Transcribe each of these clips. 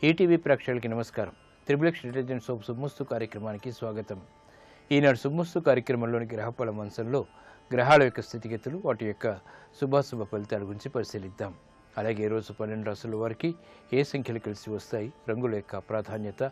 ETV ప్రేక్షకులకి నమస్కారం. Triple intelligence of శుభమస్తు కార్యక్రమానికి స్వాగతం. ఈనాడు శుభమస్తు కార్యక్రమంలోని గ్రహఫల మంచంలో గ్రహాల యొక్క స్థితిగతులు, వాటి యొక్క శుభాశుభ ఫలితాల గురించి పరిశీలిద్దాం. అలాగే ఈరోజు 12 రాశుల వారికి ఏ సంఖ్యలు కలిసి వస్తాయి, రంగుల యొక్క ప్రాధాన్యత,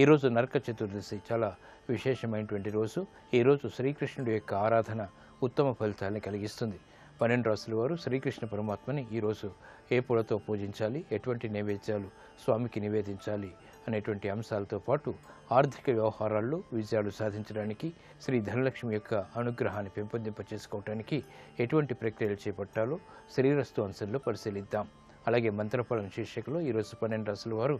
ఈరోజు నరక చతుర్దశి చాలా విశేషమైనటువంటి రోజు. ఈరోజు శ్రీకృష్ణుడి యొక్క ఆరాధన ఉత్తమ ఫలితాలను కలిగిస్తుంది. 12 రాశుల వారు శ్రీకృష్ణ పరమాత్మని ఈరోజు ఏ పూలతో పూజించాలి, ఎటువంటి నైవేద్యాలు స్వామికి నివేదించాలి అనేటువంటి అంశాలతో పాటు ఆర్థిక వ్యవహారాల్లో విజయాలు సాధించడానికి, శ్రీ ధనలక్ష్మి యొక్క అనుగ్రహాన్ని పెంపొందింప చేసుకోవడానికి ఎటువంటి ప్రక్రియలు చేపట్టాలో శ్రీరస్తు అంశంలో పరిశీలిద్దాం. అలాగే మంత్రఫలం శీర్షికలో ఈరోజు 12 రాశుల వారు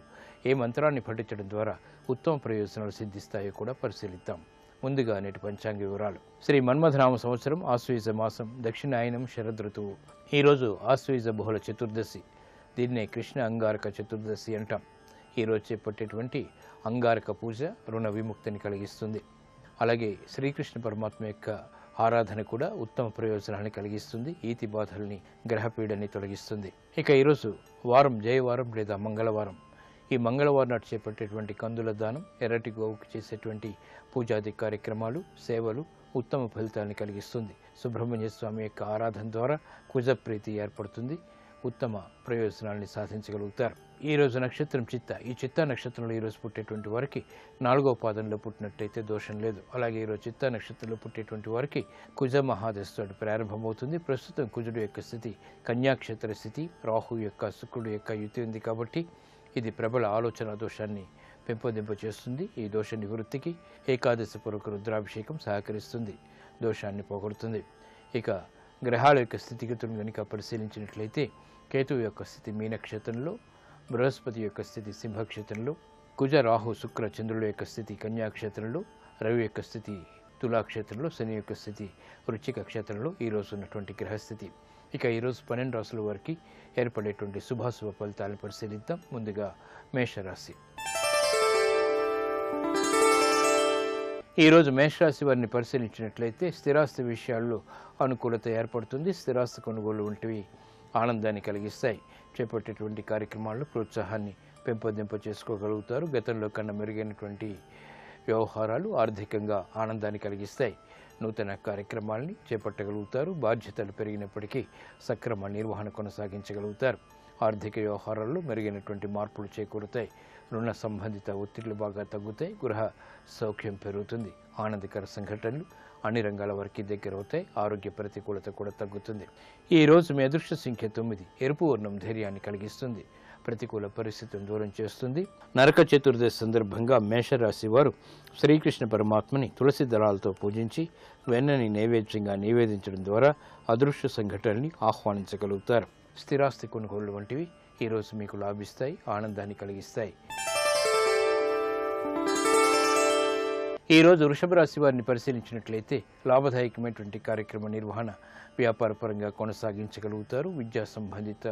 ఏ మంత్రాన్ని పఠించడం ద్వారా ఉత్తమ ప్రయోజనాలు సిద్ధిస్తాయో కూడా పరిశీలిద్దాం. ముందుగా నేటి పంచాంగ వివరాలు. శ్రీ మన్మథనామ సంవత్సరం ఆశ్వయుజ మాసం, దక్షిణాయనం శరదృతువు. ఈరోజు ఆశ్వయుజ బహుళ చతుర్దశి, దీన్నే కృష్ణ అంగారక చతుర్దశి అంటాం. ఈరోజు చేపట్టేటువంటి అంగారక పూజ రుణ విముక్తిని కలిగిస్తుంది. అలాగే శ్రీకృష్ణ పరమాత్మ యొక్క ఆరాధన కూడా ఉత్తమ ప్రయోజనాన్ని కలిగిస్తుంది. ఈతి బాధల్ని, గ్రహపీడని తొలగిస్తుంది. ఇక ఈరోజు వారం జయవారం లేదా మంగళవారం. ఈ మంగళవారం నాటి చేపట్టేటువంటి కందుల దానం, ఎర్రటి గోవుకు చేసేటువంటి పూజాది కార్యక్రమాలు, సేవలు ఉత్తమ ఫలితాన్ని కలిగిస్తుంది. సుబ్రహ్మణ్య స్వామి యొక్క ఆరాధన ద్వారా కుజప్రీతి ఏర్పడుతుంది. ఉత్తమ ప్రయోజనాల్ని సాధించగలుగుతారు. ఈరోజు నక్షత్రం చిత్త. ఈ చిత్తా నక్షత్రంలో ఈరోజు పుట్టేటువంటి వారికి 4వ పాదంలో పుట్టినట్టయితే దోషం లేదు. అలాగే ఈరోజు చిత్తా నక్షత్రంలో పుట్టేటువంటి వారికి కుజ మహాదశతో ప్రారంభమవుతుంది. ప్రస్తుతం కుజుడు యొక్క స్థితి కన్యాక్షేత్ర స్థితి, రాహు యొక్క శుక్రుడు యొక్క యుతి ఉంది కాబట్టి ఇది ప్రబల ఆలోచన దోషాన్ని పెంపొందింప చేస్తుంది. ఈ దోష నివృత్తికి ఏకాదశి పూర్వక రుద్రాభిషేకం సహకరిస్తుంది, దోషాన్ని పోగొడుతుంది. ఇక గ్రహాల యొక్క స్థితిగతులను కనుక పరిశీలించినట్లయితే కేతువు యొక్క స్థితి మీనక్షేత్రంలో, బృహస్పతి యొక్క స్థితి సింహక్షేత్రంలో, కుజ రాహు శుక్ర చంద్రుల యొక్క స్థితి కన్యాక్షేత్రంలో, రవి యొక్క స్థితి తులాక్షేత్రంలో, శని యొక్క స్థితి వృశ్చిక క్షేత్రంలో ఈరోజు ఉన్నటువంటి గ్రహస్థితి. ఇక ఈరోజు 12 రాశుల వారికి ఏర్పడేటువంటి శుభాశుభ ఫలితాలను పరిశీలిద్దాం. ముందుగా మేషరాశి. ఈరోజు మేషరాశి వారిని పరిశీలించినట్లయితే స్థిరాస్తి విషయాల్లో అనుకూలత ఏర్పడుతుంది. స్థిరాస్తి కొనుగోలు వంటివి ఆనందాన్ని కలిగిస్తాయి. చేపట్టేటువంటి కార్యక్రమాల్లో ప్రోత్సాహాన్ని పెంపొందింప చేసుకోగలుగుతారు. గతంలో కన్నా మెరుగైనటువంటి వ్యవహారాలు ఆర్థికంగా ఆనందాన్ని కలిగిస్తాయి. నూతన కార్యక్రమాల్ని చేపట్టగలుగుతారు. బాధ్యతలు పెరిగినప్పటికీ సక్రమ నిర్వహణ కొనసాగించగలుగుతారు. ఆర్థిక వ్యవహారాల్లో మెరుగైనటువంటి మార్పులు చేకూరుతాయి. రుణ సంబంధిత ఒత్తిళ్లు బాగా తగ్గుతాయి. గృహ సౌఖ్యం పెరుగుతుంది. ఆనందకర సంఘటనలు అన్ని రంగాల వారికి దగ్గరవుతాయి. ఆరోగ్య ప్రతికూలత కూడా తగ్గుతుంది. ఈ రోజు మీ అదృష్ట సంఖ్య 9. ఎరుపు వర్ణం ధైర్యాన్ని కలిగిస్తుంది, ప్రతికూల పరిస్థితులను దూరం చేస్తుంది. నరక చతుర్దశి సందర్భంగా మేషరాశి వారు శ్రీకృష్ణ పరమాత్మని తులసి దళాలతో పూజించి వెన్నని నైవేద్యంగా నివేదించడం ద్వారా అదృష్ట సంఘటనల్ని ఆహ్వానించగలుగుతారు. స్థిరాస్తి కొనుగోళ్లు వంటివి ఈరోజు మీకు లాభిస్తాయి, ఆనందాన్ని కలిగిస్తాయి. ఈరోజు వృషభ రాశి వారిని పరిశీలించినట్లయితే లాభదాయకమైనటువంటి కార్యక్రమ నిర్వహణ వ్యాపారపరంగా కొనసాగించగలుగుతారు. విద్యా సంబంధిత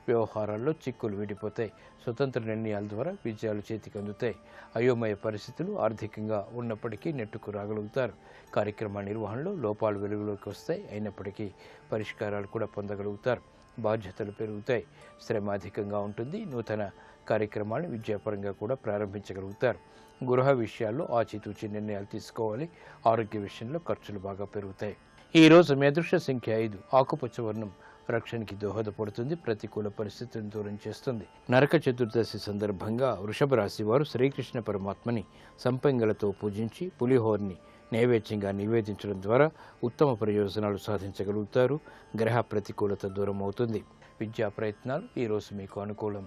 వ్యవహారాల్లో చిక్కులు వీడిపోతాయి. స్వతంత్ర నిర్ణయాల ద్వారా విజయాలు చేతికి అందుతాయి. అయోమయ పరిస్థితులు ఆర్థికంగా ఉన్నప్పటికీ నెట్టుకు రాగలుగుతారు. కార్యక్రమ నిర్వహణలో లోపాలు వెలుగులోకి వస్తాయి, అయినప్పటికీ పరిష్కారాలు కూడా పొందగలుగుతారు. బాధ్యతలు పెరుగుతాయి, శ్రమ అధికంగా ఉంటుంది. నూతన కార్యక్రమాలను విద్యాపరంగా కూడా ప్రారంభించగలుగుతారు. గృహ విషయాల్లో ఆచితూచి నిర్ణయాలు తీసుకోవాలి. ఆరోగ్య విషయంలో ఖర్చులు బాగా పెరుగుతాయి. ఈ రోజు మీ అదృష్ట సంఖ్య 5. ఆకుపచ్చ వర్ణం రక్షణకి దోహదపడుతుంది, ప్రతికూల పరిస్థితులను దూరం చేస్తుంది. నరక చతుర్దశి సందర్భంగా వృషభ రాశి వారు శ్రీకృష్ణ పరమాత్మని సంపంగలతో పూజించి పులిహోరని నైవేద్యంగా నివేదించడం ద్వారా ఉత్తమ ప్రయోజనాలు సాధించగలుగుతారు. గ్రహ ప్రతికూలత దూరం అవుతుంది. విద్యా ప్రయత్నాలు ఈరోజు మీకు అనుకూలం.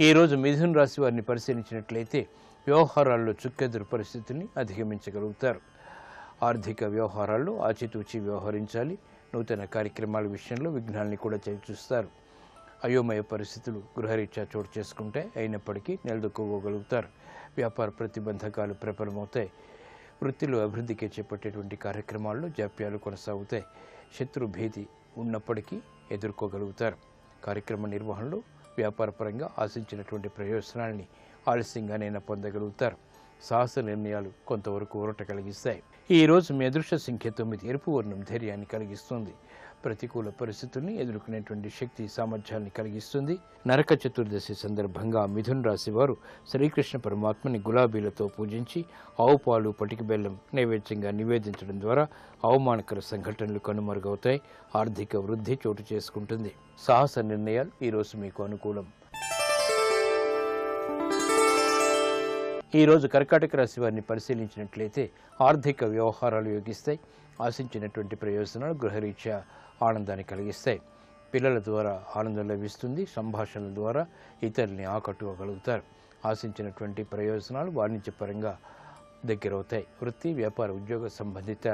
ఈరోజు మిథున రాశి వారిని పరిశీలించినట్లయితే వ్యవహారాల్లో చుక్కెదురు పరిస్థితిని అధిగమించగలుగుతారు. ఆర్థిక వ్యవహారాల్లో ఆచితూచి వ్యవహరించాలి. నూతన కార్యక్రమాల విషయంలో విఘ్నాల్ని కూడా చూస్తారు. అయోమయ పరిస్థితులు గృహరీత్యా చోటు చేసుకుంటే అయినప్పటికీ నిలదొక్కుకోగలుగుతారు. వ్యాపార ప్రతిబంధకాలు ప్రబలమవుతాయి. వృత్తిలో అభివృద్ధికి చేపట్టేటువంటి కార్యక్రమాల్లో జాప్యాలు కొనసాగుతాయి. శత్రు భీతి ఉన్నప్పటికీ ఎదుర్కోగలుగుతారు. కార్యక్రమ నిర్వహణలో వ్యాపారపరంగా ఆశించినటువంటి ప్రయోజనాల్ని ఆలస్యంగానైనా పొందగలుగుతారు. సాహస నిర్ణయాలు కొంతవరకు ఊరట కలిగిస్తాయి. ఈ రోజు మీ అదృష్ట సంఖ్య 9. ఎరుపు వర్ణం ధైర్యాన్ని కలిగిస్తుంది, ప్రతికూల పరిస్థితుల్ని ఎదుర్కొనేటువంటి శక్తి సామర్థ్యాన్ని కలిగిస్తుంది. నరక చతుర్దశి సందర్భంగా మిథున రాశి వారు శ్రీకృష్ణ పరమాత్మని గులాబీలతో పూజించి ఆవు పాలు పటిక బెల్లం నైవేద్యంగా నివేదించడం ద్వారా అవమానకర సంఘటనలు కనుమరుగవుతాయి. ఆర్థిక వృద్ధి చోటు చేసుకుంటుంది. సాహస నిర్ణయాలు ఈరోజు మీకు అనుకూలం. ఈరోజు కర్కాటక రాశి వారిని పరిశీలించినట్లయితే ఆర్థిక వ్యవహారాలు యోగిస్తాయి. ఆశించినటువంటి ప్రయోజనాలు గృహరీత్యా ఆనందాన్ని కలిగిస్తాయి. పిల్లల ద్వారా ఆనందం లభిస్తుంది. సంభాషణల ద్వారా ఇతరుల్ని ఆకట్టుకోగలుగుతారు. ఆశించినటువంటి ప్రయోజనాలు వాణిజ్యపరంగా దగ్గరవుతాయి. వృత్తి, వ్యాపార, ఉద్యోగ సంబంధిత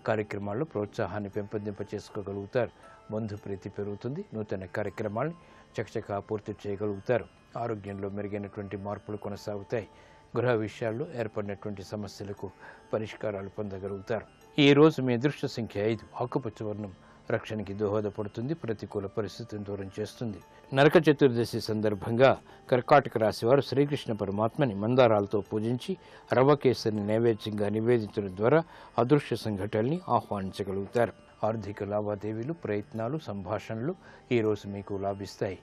కార్యక్రమాల్లో ప్రోత్సాహాన్ని పెంపొందింప చేసుకోగలుగుతారు. బంధుప్రీతి పెరుగుతుంది. నూతన కార్యక్రమాల్ని చకచకా పూర్తి చేయగలుగుతారు. ఆరోగ్యంలో మెరుగైనటువంటి మార్పులు కొనసాగుతాయి. గృహ విషయాల్లో ఏర్పడినటువంటి సమస్యలకు పరిష్కారాలు పొందగలుగుతారు. ఈ రోజు మీ అదృష్ట సంఖ్య 5. ఆకుపచ్చ వర్ణం రక్షణకి దోహదపడుతుంది. ప్రతికూల పరిస్థితిని దూరం చేస్తుంది. నరక చతుర్దశి సందర్భంగా కర్కాటక రాశి వారు శ్రీకృష్ణ పరమాత్మని మందారాలతో పూజించి రవ్వకేసరిని నైవేద్యంగా నివేదించడం ద్వారా అదృశ్య సంఘటనల్ని ఆహ్వానించగలుగుతారు. ఆర్థిక లావాదేవీలు, ప్రయత్నాలు, సంభాషణలు ఈరోజు మీకు లాభిస్తాయి.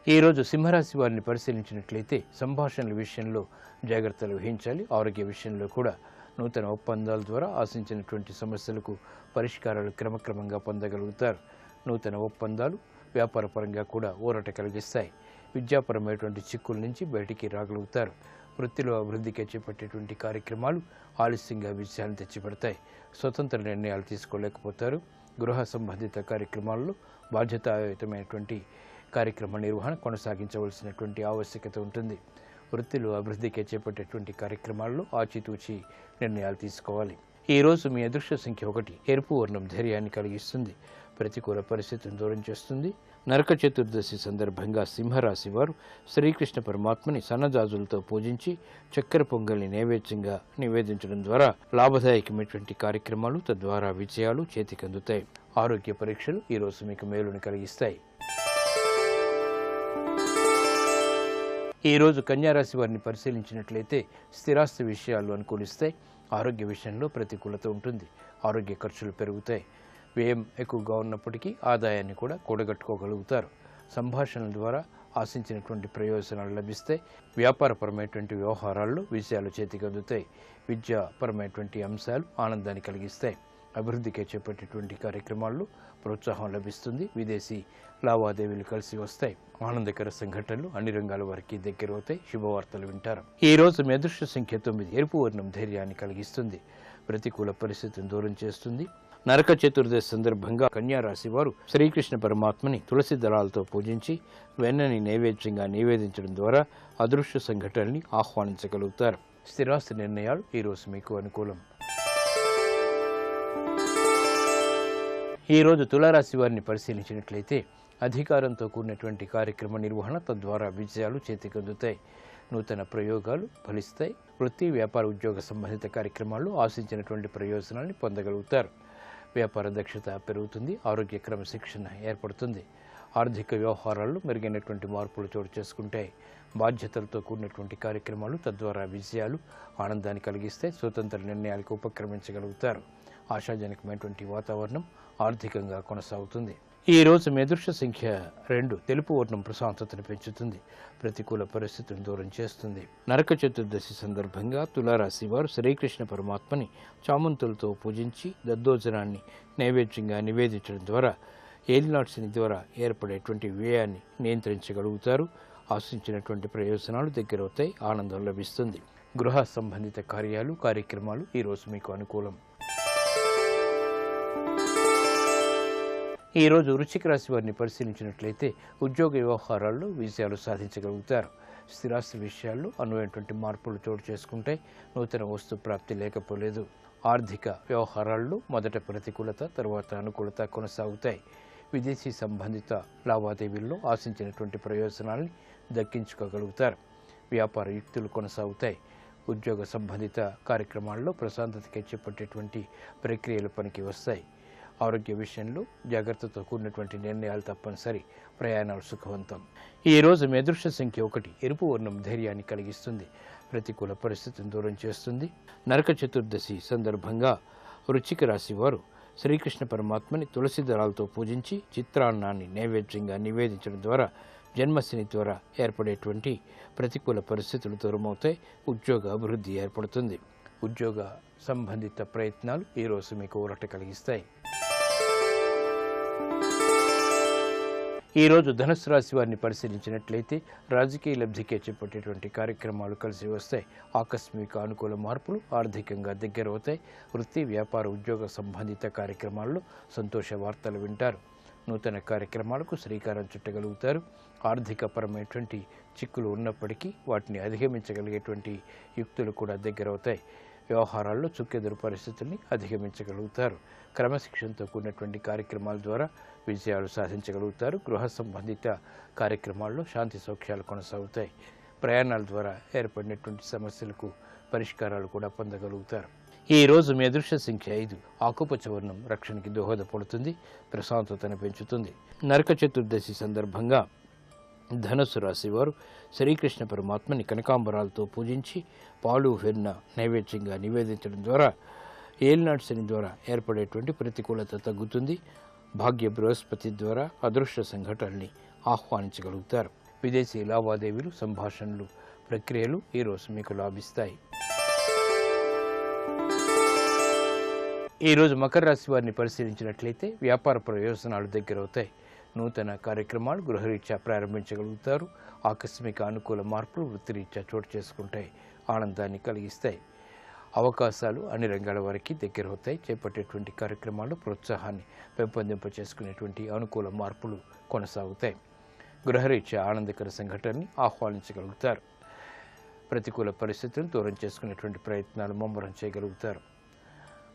ఈరోజు సింహరాశి వారిని పరిశీలించినట్లయితే సంభాషణల విషయంలో జాగ్రత్తలు వహించాలి. ఆరోగ్య విషయంలో కూడా నూతన ఒప్పందాల ద్వారా ఆశించినటువంటి సమస్యలకు పరిష్కారాలు క్రమక్రమంగా పొందగలుగుతారు. నూతన ఒప్పందాలు వ్యాపారపరంగా కూడా ఊరట కలిగిస్తాయి. విద్యాపరమైనటువంటి చిక్కుల నుంచి బయటికి రాగలుగుతారు. వృత్తిలో అభివృద్ధికి చేపట్టేటువంటి కార్యక్రమాలు ఆలస్యంగా విజయాన్ని తెచ్చిపెడతాయి. స్వతంత్ర నిర్ణయాలు తీసుకోలేకపోతారు. గృహ సంబంధిత కార్యక్రమాల్లో బాధ్యతాయుతమైనటువంటి కార్యక్రమ నిర్వహణ కొనసాగించవలసినటువంటి ఆవశ్యకత ఉంటుంది. వృత్తిలో అభివృద్ధికి చేపట్టేటువంటి కార్యక్రమాల్లో ఆచితూచి నిర్ణయాలు తీసుకోవాలి. ఈరోజు మీ అదృష్ట సంఖ్య 1. ఎరుపు వర్ణం ధైర్యాన్ని కలిగిస్తుంది. ప్రతికూల పరిస్థితిని దూరం చేస్తుంది. నరక చతుర్దశి సందర్భంగా సింహరాశి వారు శ్రీకృష్ణ పరమాత్మని సన్నజాజులతో పూజించి చక్కెర పొంగల్ని నైవేద్యంగా నివేదించడం ద్వారా లాభదాయకమైనటువంటి కార్యక్రమాలు, తద్వారా విజయాలు చేతికందుతాయి. ఆరోగ్య పరీక్షలు ఈరోజు మీకు మేలుని కలిగిస్తాయి. ఈరోజు కన్యారాశి వారిని పరిశీలించినట్లయితే స్థిరాస్తి విషయాలు అనుకూలిస్తాయి. ఆరోగ్య విషయంలో ప్రతికూలత ఉంటుంది. ఆరోగ్య ఖర్చులు పెరుగుతాయి. వ్యయం ఎక్కువగా ఉన్నప్పటికీ ఆదాయాన్ని కూడా కూడగట్టుకోగలుగుతారు. సంభాషణల ద్వారా ఆశించినటువంటి ప్రయోజనాలు లభిస్తాయి. వ్యాపారపరమైనటువంటి వ్యవహారాల్లో విజయాలు చేతికందుతాయి. విద్యాపరమైనటువంటి అంశాలు ఆనందాన్ని కలిగిస్తాయి. అభివృద్ధికి చేపట్టేటువంటి కార్యక్రమాల్లో ప్రోత్సాహం లభిస్తుంది. విదేశీ లావాదేవీలు కలిసి వస్తాయి. ఆనందకర సంఘటనలు అన్ని రంగాల వారికి దగ్గరవుతాయి. శుభవార్తలు వింటారు. ఈ రోజు మీ అదృష్ట సంఖ్య 9. ఎరుపు వర్ణం ధైర్యాన్ని కలిగిస్తుంది. ప్రతికూల పరిస్థితిని దూరం చేస్తుంది. నరక చతుర్దశి సందర్భంగా కన్యారాశి వారు శ్రీకృష్ణ పరమాత్మని తులసి దళాలతో పూజించి వెన్నని నైవేద్యంగా నివేదించడం ద్వారా అదృశ్య సంఘటనల్ని ఆహ్వానించగలుగుతారు. స్థిరాస్తి నిర్ణయాలు ఈరోజు మీకు అనుకూలం. ఈరోజు తులారాశి వారిని పరిశీలించినట్లయితే అధికారంతో కూడినటువంటి కార్యక్రమ నిర్వహణ, తద్వారా విజయాలు చేతికందుతాయి. నూతన ప్రయోగాలు ఫలిస్తాయి. వృత్తి, వ్యాపార, ఉద్యోగ సంబంధిత కార్యక్రమాల్లో ఆశించినటువంటి ప్రయోజనాన్ని పొందగలుగుతారు. వ్యాపార దక్షత పెరుగుతుంది. ఆరోగ్య క్రమశిక్షణ ఏర్పడుతుంది. ఆర్థిక వ్యవహారాల్లో మెరుగైనటువంటి మార్పులు చోటు చేసుకుంటాయి. బాధ్యతలతో కూడినటువంటి కార్యక్రమాలు, తద్వారా విజయాలు ఆనందాన్ని కలిగిస్తాయి. స్వతంత్ర నిర్ణయాలకు ఉపక్రమించగలుగుతారు. ఆశాజనకమైనటువంటి వాతావరణం ఆర్థికంగా కొనసాగుతుంది. ఈ రోజు మీ అదృష్ట సంఖ్య 2. తెలుపు వర్ణం ప్రశాంతతను పెంచుతుంది. ప్రతికూల పరిస్థితులను దూరం చేస్తుంది. నరక చతుర్దశి సందర్భంగా తులారాశి వారు శ్రీకృష్ణ పరమాత్మని చామంతులతో పూజించి దద్దోజనాన్ని నైవేద్యంగా నివేదించడం ద్వారా ఏలినాటి శని ద్వారా ఏర్పడేటువంటి వ్యయాన్ని నియంత్రించగలుగుతారు. ఆశించినటువంటి ప్రయోజనాలు దగ్గరవుతాయి. ఆనందం లభిస్తుంది. గృహ సంబంధిత కార్యక్రమాలు ఈరోజు మీకు అనుకూలం. ఈరోజు వృశ్చిక రాశి వారిని పరిశీలించినట్లయితే ఉద్యోగ వ్యవహారాల్లో విజయాలు సాధించగలుగుతారు. స్థిరాస్తి విషయాల్లో అనువైనటువంటి మార్పులు చోటు చేసుకుంటే నూతన వస్తు ప్రాప్తి లేకపోలేదు. ఆర్థిక వ్యవహారాల్లో మొదట ప్రతికూలత, తర్వాత అనుకూలత కొనసాగుతాయి. విదేశీ సంబంధిత లావాదేవీల్లో ఆశించినటువంటి ప్రయోజనాల్ని దక్కించుకోగలుగుతారు. వ్యాపార యుక్తులు కొనసాగుతాయి. ఉద్యోగ సంబంధిత కార్యక్రమాల్లో ప్రశాంతతకి చేపట్టేటువంటి ప్రక్రియలు పనికి వస్తాయి. ఆరోగ్య విషయంలో జాగ్రత్తతో కూడినటువంటి నిర్ణయాలు తప్పనిసరి. ప్రయాణాలు సుఖవంతం. ఈ రోజు మీ అదృష్ట సంఖ్య 1. ఎరుపు వర్ణం ధైర్యాన్ని కలిగిస్తుంది. ప్రతికూల పరిస్థితిని దూరం చేస్తుంది. నరక చతుర్దశి సందర్భంగా వృశ్చిక రాశి వారు శ్రీకృష్ణ పరమాత్మని తులసి దళాలతో పూజించి చిత్రాన్నాన్ని నైవేద్యంగా నివేదించడం ద్వారా జన్మశని ద్వారా ఏర్పడేటువంటి ప్రతికూల పరిస్థితులు దూరమవుతాయి. ఉద్యోగ అభివృద్ధి ఏర్పడుతుంది. ఉద్యోగ సంబంధిత ప్రయత్నాలు ఈరోజు మీకు ఊరట కలిగిస్తాయి. ఈరోజు ధనుసు రాశి వారిని పరిశీలించినట్లయితే రాజకీయ లబ్ధికే చేపట్టేటువంటి కార్యక్రమాలు కలిసి వస్తాయి. ఆకస్మిక అనుకూల మార్పులు ఆర్థికంగా దగ్గరవుతాయి. వృత్తి, వ్యాపార, ఉద్యోగ సంబంధిత కార్యక్రమాల్లో సంతోష వార్తలు వింటారు. నూతన కార్యక్రమాలకు శ్రీకారం చుట్టగలుగుతారు. ఆర్థికపరమైనటువంటి చిక్కులు ఉన్నప్పటికీ వాటిని అధిగమించగలిగేటువంటి యుక్తులు కూడా దగ్గరవుతాయి. వ్యవహారాల్లో చుక్కెదురు పరిస్థితుల్ని అధిగమించగలుగుతారు. క్రమశిక్షణతో కూడినటువంటి కార్యక్రమాల ద్వారా విజయాలు సాధించగలుగుతారు. గృహ సంబంధిత కార్యక్రమాల్లో శాంతి సౌఖ్యాలు కొనసాగుతాయి. ప్రయాణాల ద్వారా ఏర్పడినటువంటి సమస్యలకు పరిష్కారాలు కూడా పొందగలుగుతారు. ఈ రోజు మీ అదృష్ట సంఖ్య 5. ఆకుపచ్చ వర్ణం రక్షణకి దోహదపడుతుంది, ప్రశాంతతను పెంచుతుంది. నరక చతుర్దశి సందర్భంగా ధనుసు రాశి వారు శ్రీకృష్ణ పరమాత్మని కనకాంబరాలతో పూజించి పాలు వెన్న నైవేద్యంగా నివేదించడం ద్వారా ఏలినాటి శని ద్వారా ఏర్పడేటువంటి ప్రతికూలత తగ్గుతుంది. భాగ్య బృహస్పతి ద్వారా అదృష్ట సంఘటనల్ని ఆహ్వానించగలుగుతారు. విదేశీ లావాదేవీలు, సంభాషణలు, ప్రక్రియలు ఈరోజు మీకు లాభిస్తాయి. ఈరోజు మకర రాశి వారిని పరిశీలించినట్లయితే వ్యాపార ప్రయోజనాలు దగ్గరవుతాయి. నూతన కార్యక్రమాలు గృహరీత్యా ప్రారంభించగలుగుతారు. ఆకస్మిక అనుకూల మార్పులు వృత్తిరీత్యా చోటు చేసుకుంటాయి, ఆనందాన్ని కలిగిస్తాయి. అవకాశాలు అన్ని రంగాల వారికి దగ్గరవుతాయి. చేపట్టేటువంటి కార్యక్రమాలు ప్రోత్సాహాన్ని పెంపొందింప చేసుకునేటువంటి అనుకూల మార్పులు కొనసాగుతాయి. గృహరీత్యా ఆనందకర సంఘటనని ఆహ్వానించగలుగుతారు. ప్రతికూల పరిస్థితులను దూరం చేసుకునేటువంటి ప్రయత్నాలు ముమ్మరం చేయగలుగుతారు.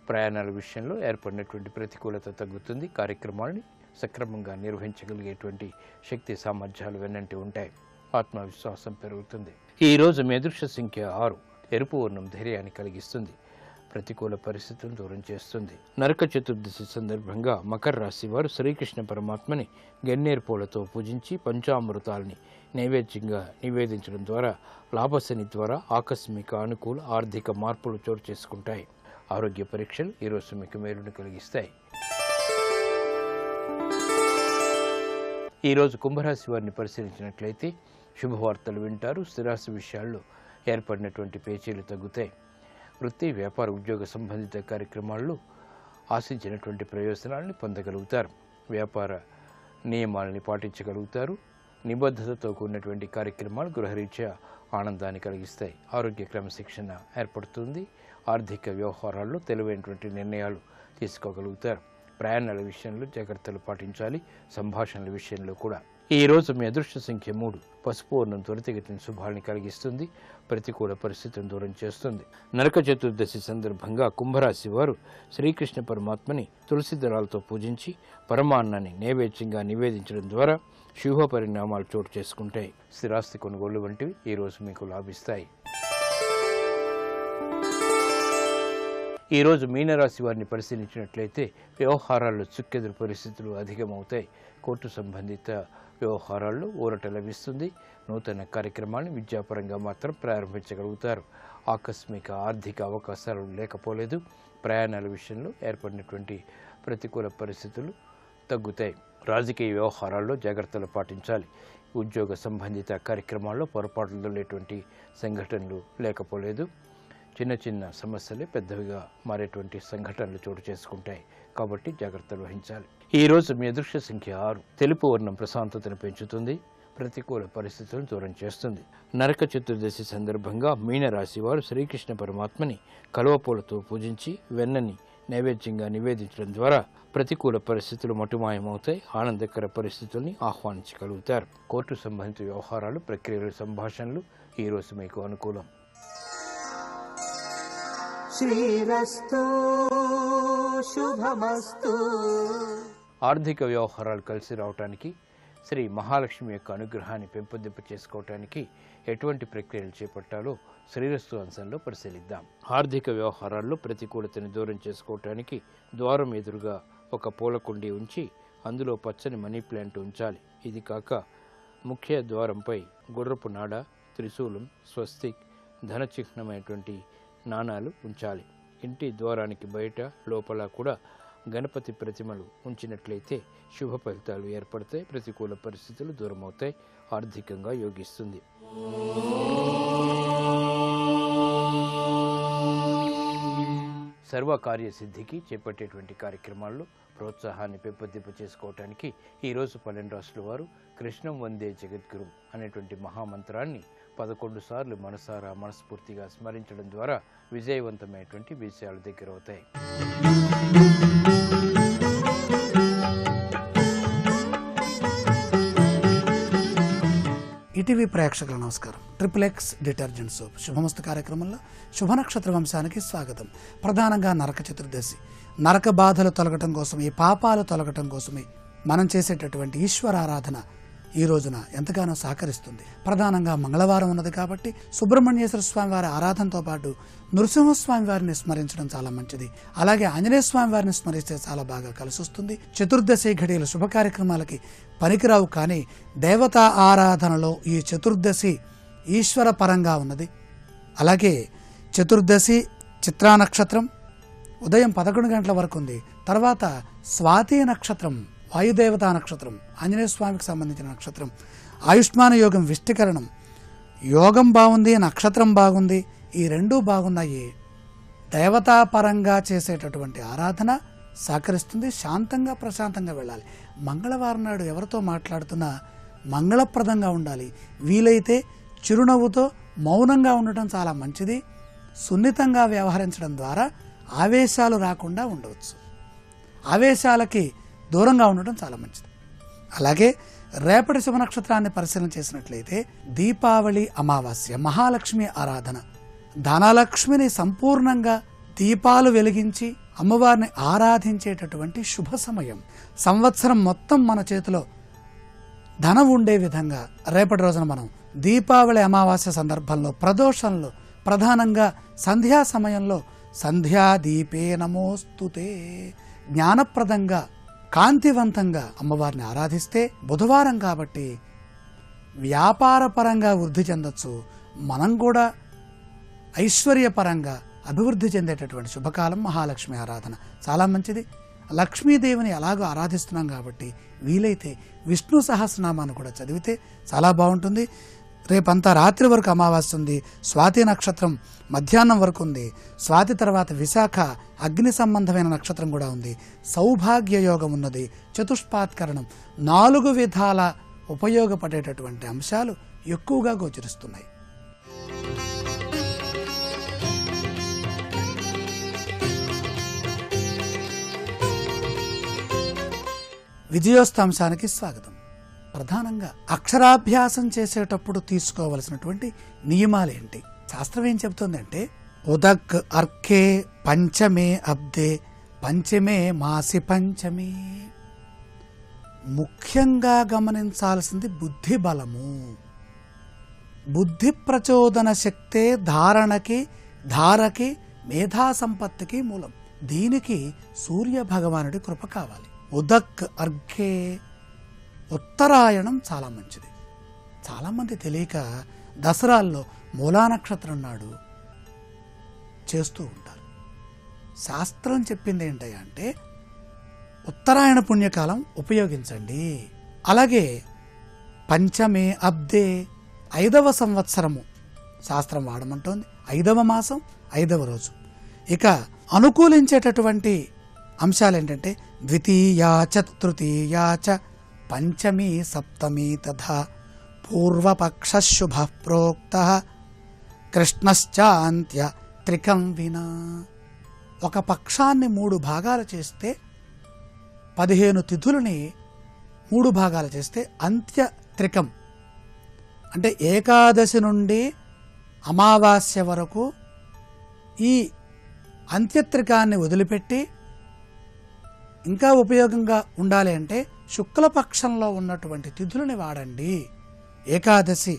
ప్రయాణాల విషయంలో ఏర్పడినటువంటి ప్రతికూలత తగ్గుతుంది. కార్యక్రమాలని సక్రమంగా నిర్వహించగలిగేటువంటి శక్తి సామర్థ్యాలు వెన్నంటి ఉంటాయి. ఆత్మవిశ్వాసం పెరుగుతుంది. ఈరోజు మీ అదృష్ట సంఖ్య 6. ఎరుపు వర్ణం ధైర్యాన్ని కలిగిస్తుంది, ప్రతికూల పరిస్థితులను దూరం చేస్తుంది. నరక చతుర్దశి సందర్భంగా మకర రాశి వారు శ్రీకృష్ణ పరమాత్మని గన్నేరు పూలతో పూజించి పంచామృతాలని నైవేద్యంగా నివేదించడం ద్వారా లాభశని ద్వారా ఆకస్మిక అనుకూల ఆర్థిక మార్పులు చోటు చేసుకుంటాయి. ఆరోగ్య పరీక్షలు ఈరోజు మీకు మేలును కలిగిస్తాయి. ఈరోజు కుంభరాశి వారిని పరిశీలించినట్లయితే శుభవార్తలు వింటారు. స్థిరాస్తి విషయాల్లో ఏర్పడినటువంటి పేచీలు తగ్గుతాయి. వృత్తి, వ్యాపార, ఉద్యోగ సంబంధిత కార్యక్రమాల్లో ఆశించినటువంటి ప్రయోజనాలను పొందగలుగుతారు. వ్యాపార నియమాలని పాటించగలుగుతారు. నిబద్ధతతో కూడినటువంటి కార్యక్రమాలు గృహరీత్యా ఆనందాన్ని కలిగిస్తాయి. ఆరోగ్య క్రమశిక్షణ ఏర్పడుతుంది. ఆర్థిక వ్యవహారాల్లో తెలివైనటువంటి నిర్ణయాలు తీసుకోగలుగుతారు. ప్రయాణాల విషయంలో జాగ్రత్తలు పాటించాలి. సంభాషణల విషయంలో కూడా. ఈ రోజు మీ అదృష్ట సంఖ్య 3. పసుపు వర్ణం త్వరితగతిన శుభాల్ని కలిగిస్తుంది, ప్రతికూల పరిస్థితులను దూరం చేస్తుంది. నరక చతుర్దశి సందర్భంగా కుంభరాశి వారు శ్రీకృష్ణ పరమాత్మని తులసి దళాలతో పూజించి పరమాన్నాన్ని నైవేద్యంగా నివేదించడం ద్వారా శుభ పరిణామాలు చోటు చేసుకుంటాయి. స్థిరాస్తి కొనుగోళ్లు వంటివి ఈరోజు మీకు లాభిస్తాయి. ఈరోజు మీనరాశి వారిని పరిశీలించినట్లయితే వ్యవహారాల్లో చుక్కెదురు పరిస్థితులు అధికమవుతాయి. కోర్టు సంబంధిత వ్యవహారాల్లో ఊరట లభిస్తుంది. నూతన కార్యక్రమాన్ని విద్యాపరంగా మాత్రం ప్రారంభించగలుగుతారు. ఆకస్మిక ఆర్థిక అవకాశాలు లేకపోలేదు. ప్రయాణాల విషయంలో ఏర్పడినటువంటి ప్రతికూల పరిస్థితులు తగ్గుతాయి. రాజకీయ వ్యవహారాల్లో జాగ్రత్తలు పాటించాలి. ఉద్యోగ సంబంధిత కార్యక్రమాల్లో పొరపాట్లు లేటువంటి సంఘటనలు లేకపోలేదు. చిన్న చిన్న సమస్యలే పెద్దవిగా మారేటువంటి సంఘటనలు చోటు చేసుకుంటాయి. కాబట్టి జాగ్రత్తలు వహించాలి. ఈరోజు మీ అదృష్ట సంఖ్య 6. తెలుపు వర్ణం ప్రశాంతతను పెంచుతుంది, ప్రతికూల పరిస్థితులను దూరం చేస్తుంది. నరక చతుర్దశి సందర్భంగా మీనరాశి వారు శ్రీకృష్ణ పరమాత్మని కలువపూలతో పూజించి వెన్నని నైవేద్యంగా నివేదించడం ద్వారా ప్రతికూల పరిస్థితులు మటుమాయమవుతాయి. ఆనందకర పరిస్థితుల్ని ఆహ్వానించగలుగుతారు. కోర్టు సంబంధిత వ్యవహారాలు, ప్రక్రియలు, సంభాషణలు ఈరోజు మీకు అనుకూలం. శ్రీరస్తు శుభమస్తు. ఆర్థిక వ్యవహారాలు కలిసి రావటానికి, శ్రీ మహాలక్ష్మి యొక్క అనుగ్రహాన్ని పెంపొందింప చేసుకోవటానికి ఎటువంటి ప్రక్రియలు చేపట్టాలో శ్రీరస్తు అంశంలో పరిశీలిద్దాం. ఆర్థిక వ్యవహారాల్లో ప్రతికూలతను దూరం చేసుకోవటానికి ద్వారం ఎదురుగా ఒక పూల కుండీ ఉంచి అందులో పచ్చని మనీ ప్లాంట్ ఉంచాలి. ఇది కాక ముఖ్య ద్వారంపై గుర్రపు నాడ, త్రిశూలం, స్వస్తిక్, ధనచిహ్నమైనటువంటి నాణాలు ఉంచాలి. ఇంటి ద్వారానికి బయట లోపల కూడా గణపతి ప్రతిమలు ఉంచినట్లయితే శుభ ఫలితాలు ఏర్పడతాయి, ప్రతికూల పరిస్థితులు దూరమవుతాయి, ఆర్థికంగా యోగిస్తుంది. సర్వకార్యసిద్ధికి చేపట్టేటువంటి కార్యక్రమాల్లో ప్రోత్సాహాన్ని పెంపొందింప చేసుకోవటానికి ఈరోజు 12 రాసుల వారు కృష్ణం వందే జగద్గురు అనేటువంటి మహామంత్రాన్ని 11 సార్లు మనసారా మనస్ఫూర్తిగా స్మరించడం ద్వారా విజయవంతమైనటువంటి విషయాలు దగ్గర అవుతాయి. ఈటీవీ ప్రేక్షకుల నమస్కారం. ట్రిపుల్-ఎక్స్ డిటర్జెంట్ సోప్ శుభమస్తు కార్యక్రమంలో శుభనక్షత్ర వంశానికి స్వాగతం. ప్రధానంగా నరక చతుర్దశి, నరక బాధలు తొలగటం కోసమే, పాపాలు తొలగటం కోసమే మనం చేసేటటువంటి ఈశ్వరారాధన ఈ రోజున ఎంతగానో సహకరిస్తుంది. ప్రధానంగా మంగళవారం ఉన్నది కాబట్టి సుబ్రహ్మణ్యేశ్వర స్వామి వారి ఆరాధనతో పాటు నృసింహస్వామి వారిని స్మరించడం చాలా మంచిది. అలాగే ఆంజనేయ స్వామి వారిని స్మరిస్తే చాలా బాగా కలిసి వస్తుంది. చతుర్దశి ఘడియలు శుభ కార్యక్రమాలకి పనికిరావు, కానీ దేవతా ఆరాధనలో ఈ చతుర్దశి ఈశ్వర పరంగా ఉన్నది. అలాగే చతుర్దశి చిత్రా నక్షత్రం ఉదయం 11 గంటల వరకు ఉంది. తర్వాత స్వాతి నక్షత్రం వాయుదేవతా నక్షత్రం, ఆంజనేయ స్వామికి సంబంధించిన నక్షత్రం. ఆయుష్మాన యోగం విష్టికరణం, యోగం బాగుంది, నక్షత్రం బాగుంది, ఈ రెండూ బాగున్నాయి. దేవతాపరంగా చేసేటటువంటి ఆరాధన సహకరిస్తుంది. శాంతంగా ప్రశాంతంగా వెళ్ళాలి. మంగళవారం నాడు ఎవరితో మాట్లాడుతున్నా మంగళప్రదంగా ఉండాలి. వీలైతే చిరునవ్వుతో మౌనంగా ఉండటం చాలా మంచిది. సున్నితంగా వ్యవహరించడం ద్వారా ఆవేశాలు రాకుండా ఉండవచ్చు. ఆవేశాలకి దూరంగా ఉండటం చాలా మంచిది. అలాగే రేపటి శుభ నక్షత్రాన్ని పరిశీలన చేసినట్లయితే దీపావళి అమావాస్య, మహాలక్ష్మి ఆరాధన, ధనలక్ష్మిని సంపూర్ణంగా దీపాలు వెలిగించి అమ్మవారిని ఆరాధించేటటువంటి శుభ సమయం. సంవత్సరం మొత్తం మన చేతిలో ధనం ఉండే విధంగా రేపటి రోజున మనం దీపావళి అమావాస్య సందర్భంలో ప్రదోషంలో ప్రధానంగా సంధ్యా సమయంలో సంధ్యా దీపే నమోస్తుతే జ్ఞానప్రదంగా కాంతివంతంగా అమ్మవారిని ఆరాధిస్తే బుధవారం కాబట్టి వ్యాపారపరంగా వృద్ధి చెందొచ్చు. మనం కూడా ఐశ్వర్యపరంగా అభివృద్ధి చెందేటటువంటి శుభకాలం. మహాలక్ష్మి ఆరాధన చాలా మంచిది. లక్ష్మీదేవిని ఎలాగో ఆరాధిస్తున్నాం కాబట్టి వీలైతే విష్ణు సహస్రనామాన్ని కూడా చదివితే చాలా బాగుంటుంది. రేపంతా రాత్రి వరకు అమావాస్య ఉంది. స్వాతి నక్షత్రం మధ్యాహ్నం వరకు ఉంది. స్వాతి తర్వాత విశాఖ అగ్ని సంబంధమైన నక్షత్రం కూడా ఉంది. సౌభాగ్య యోగం ఉన్నది. చతుష్పాత్కరణం, 4 విధాల ఉపయోగపడేటటువంటి అంశాలు ఎక్కువగా గోచరిస్తున్నాయి. విజయోస్తాంశానికి స్వాగతం. ప్రధానంగా అక్షరాభ్యాసం చేసేటప్పుడు తీసుకోవలసినటువంటి నియమాలేంటి? శాస్త్రం ఏం చెబుతుందంటే ఉదక్ అర్కే పంచమే అబ్దే పంచమే మాసి పంచమే. ముఖ్యంగా గమనించాల్సింది బుద్ధి బలము. బుద్ధి ప్రచోదన శక్తే ధారకి మేధా సంపత్తికి మూలం. దీనికి సూర్య భగవానుడి కృప కావాలి. ఉదక్ అర్ఘే ఉత్తరాయణం చాలా మంచిది. చాలామంది తెలియక దసరాల్లో మూలా నక్షత్రం నాడు చేస్తూ ఉంటారు. శాస్త్రం చెప్పింది ఏంటంటే ఉత్తరాయణ పుణ్యకాలం ఉపయోగించండి. అలాగే పంచమే అబ్దే 5వ సంవత్సరము శాస్త్రం వాడమంటోంది. 5వ మాసం 5వ రోజు. ఇక అనుకూలించేటటువంటి అంశాలు ఏంటంటే ద్వితీయా చ తృతీయా చ పంచమీ సప్తమీ తథా పూర్వపక్ష శుభ ప్రోక్త కృష్ణశ్చాంత్య త్రికం వినా. ఒక పక్షాన్ని 3 భాగాలు చేస్తే 15 తిథులని 3 భాగాలు చేస్తే అంత్య త్రికం అంటే ఏకాదశి నుండి అమావాస్య వరకు ఈ అంత్యత్రికాన్ని వదిలిపెట్టి ఇంకా ఉపయోగంగా ఉండాలి అంటే శుక్లపక్షంలో ఉన్నటువంటి తిథులని వాడండి. ఏకాదశి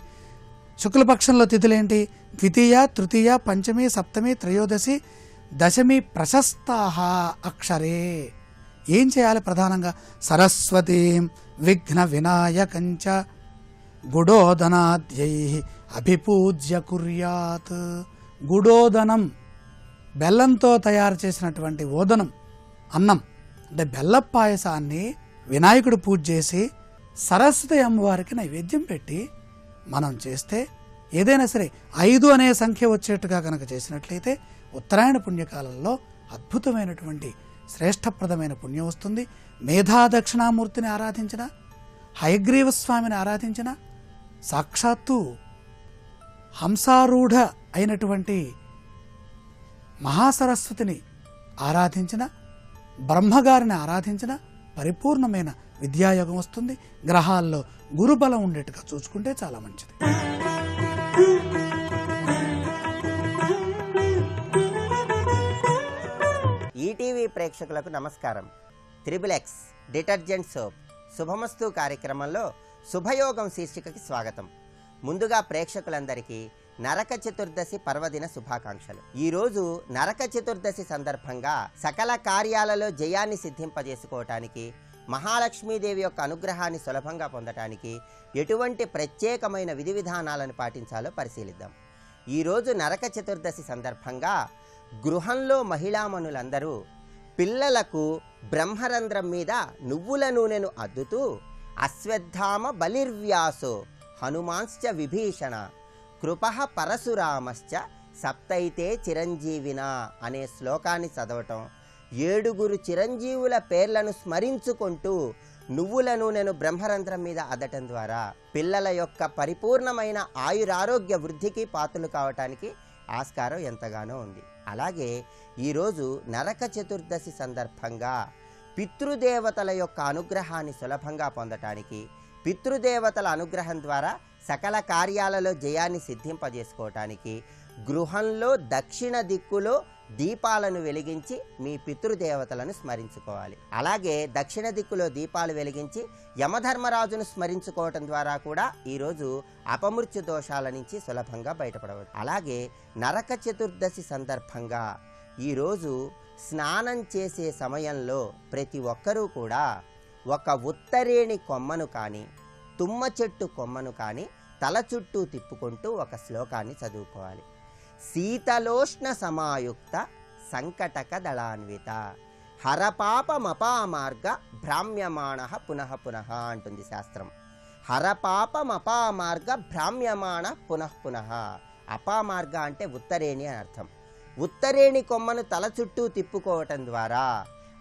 శుక్లపక్షంలో తిథులేంటి? ద్వితీయ, తృతీయ, పంచమి, సప్తమి, త్రయోదశి, దశమి ప్రశస్తాః అక్షరే. ఏం చేయాలి? ప్రధానంగా సరస్వతీం విఘ్న వినాయకంచ గుడోదనాద్యై అభిపూజ్య కుర్యాత్. గుడోదనం బెల్లంతో తయారు చేసినటువంటి ఓదనం అన్నం అంటే బెల్ల పాయసాన్ని వినాయకుడు పూజ చేసి సరస్వతి అమ్మవారికి నైవేద్యం పెట్టి మనం చేస్తే ఏదైనా సరే 5 అనే సంఖ్య వచ్చేట్టుగా కనుక చేసినట్లయితే ఉత్తరాయణ పుణ్యకాలంలో అద్భుతమైనటువంటి శ్రేష్టప్రదమైన పుణ్యం వస్తుంది. మేధా దక్షిణామూర్తిని ఆరాధించిన, హయగ్రీవ స్వామిని ఆరాధించిన, సాక్షాత్తు హంసారూఢ అయినటువంటి మహాసరస్వతిని ఆరాధించిన, బ్రహ్మగారిని ఆరాధించిన పరిపూర్ణమైన విద్యాయోగం వస్తుంది. గ్రహాల్లో గురుబలం ఉండేట్టుగా చూసుకుంటే చాలా మంచిది. ఈటీవీ ప్రేక్షకులకు నమస్కారం. త్రిబుల్-ఎక్స్ డిటర్జెంట్ సోప్ శుభమస్తు కార్యక్రమంలో శుభయోగం శీర్షికకి స్వాగతం. ముందుగా ప్రేక్షకులందరికీ నరక చతుర్దశి పర్వదిన శుభాకాంక్షలు. ఈరోజు నరక చతుర్దశి సందర్భంగా సకల కార్యాలలో జయాన్ని సిద్ధింపజేసుకోవటానికి, మహాలక్ష్మీదేవి యొక్క అనుగ్రహాన్ని సులభంగా పొందటానికి ఎటువంటి ప్రత్యేకమైన విధి విధానాలను పాటించాలో పరిశీలిద్దాం. ఈరోజు నరక చతుర్దశి సందర్భంగా గృహంలో మహిళామణులందరూ పిల్లలకు బ్రహ్మరంధ్రం మీద నువ్వుల నూనెను అద్దుతూ అశ్వత్థామ బలిర్వ్యాసో హనుమాంశ్చ విభీషణ కృపః పరశురామశ్చ సప్తైతే చిరంజీవిన అనే శ్లోకాన్ని చదవటం, 7 చిరంజీవుల పేర్లను స్మరించుకుంటూ నువ్వుల నూనెను బ్రహ్మరంధ్రం మీద అద్దటం ద్వారా పిల్లల యొక్క పరిపూర్ణమైన ఆయురారోగ్య వృద్ధికి పాత్రలు కావటానికి ఆస్కారం ఎంతగానో ఉంది. అలాగే ఈరోజు నరక చతుర్దశి సందర్భంగా పితృదేవతల యొక్క అనుగ్రహాన్ని సులభంగా పొందటానికి, పితృదేవతల అనుగ్రహం ద్వారా సకల కార్యాలలో జయాన్ని సిద్ధింపజేసుకోవటానికి గృహంలో దక్షిణ దిక్కులో దీపాలను వెలిగించి మీ పితృదేవతలను స్మరించుకోవాలి. అలాగే దక్షిణ దిక్కులో దీపాలు వెలిగించి యమధర్మరాజును స్మరించుకోవటం ద్వారా కూడా ఈరోజు అపమృత్యు దోషాల నుంచి సులభంగా బయటపడవచ్చు. అలాగే నరక చతుర్దశి సందర్భంగా ఈరోజు స్నానం చేసే సమయంలో ప్రతి ఒక్కరూ కూడా ఒక ఉత్తరేణి కొమ్మను కానీ, తుమ్మ చెట్టు కొమ్మను కానీ తల చుట్టూ తిప్పుకుంటూ ఒక శ్లోకాన్ని చదువుకోవాలి. శీతలోష్ణ సమాయుక్త సంకటక దళాన్విత హరపాపమపామార్గ భ్రామ్యమాణ పునః పునః అంటుంది శాస్త్రం. హరపాపమపామార్గ భ్రామ్యమాణ పునః పునః. అపామార్గ అంటే ఉత్తరేణి అని అర్థం. ఉత్తరేణి కొమ్మను తల చుట్టూ తిప్పుకోవటం ద్వారా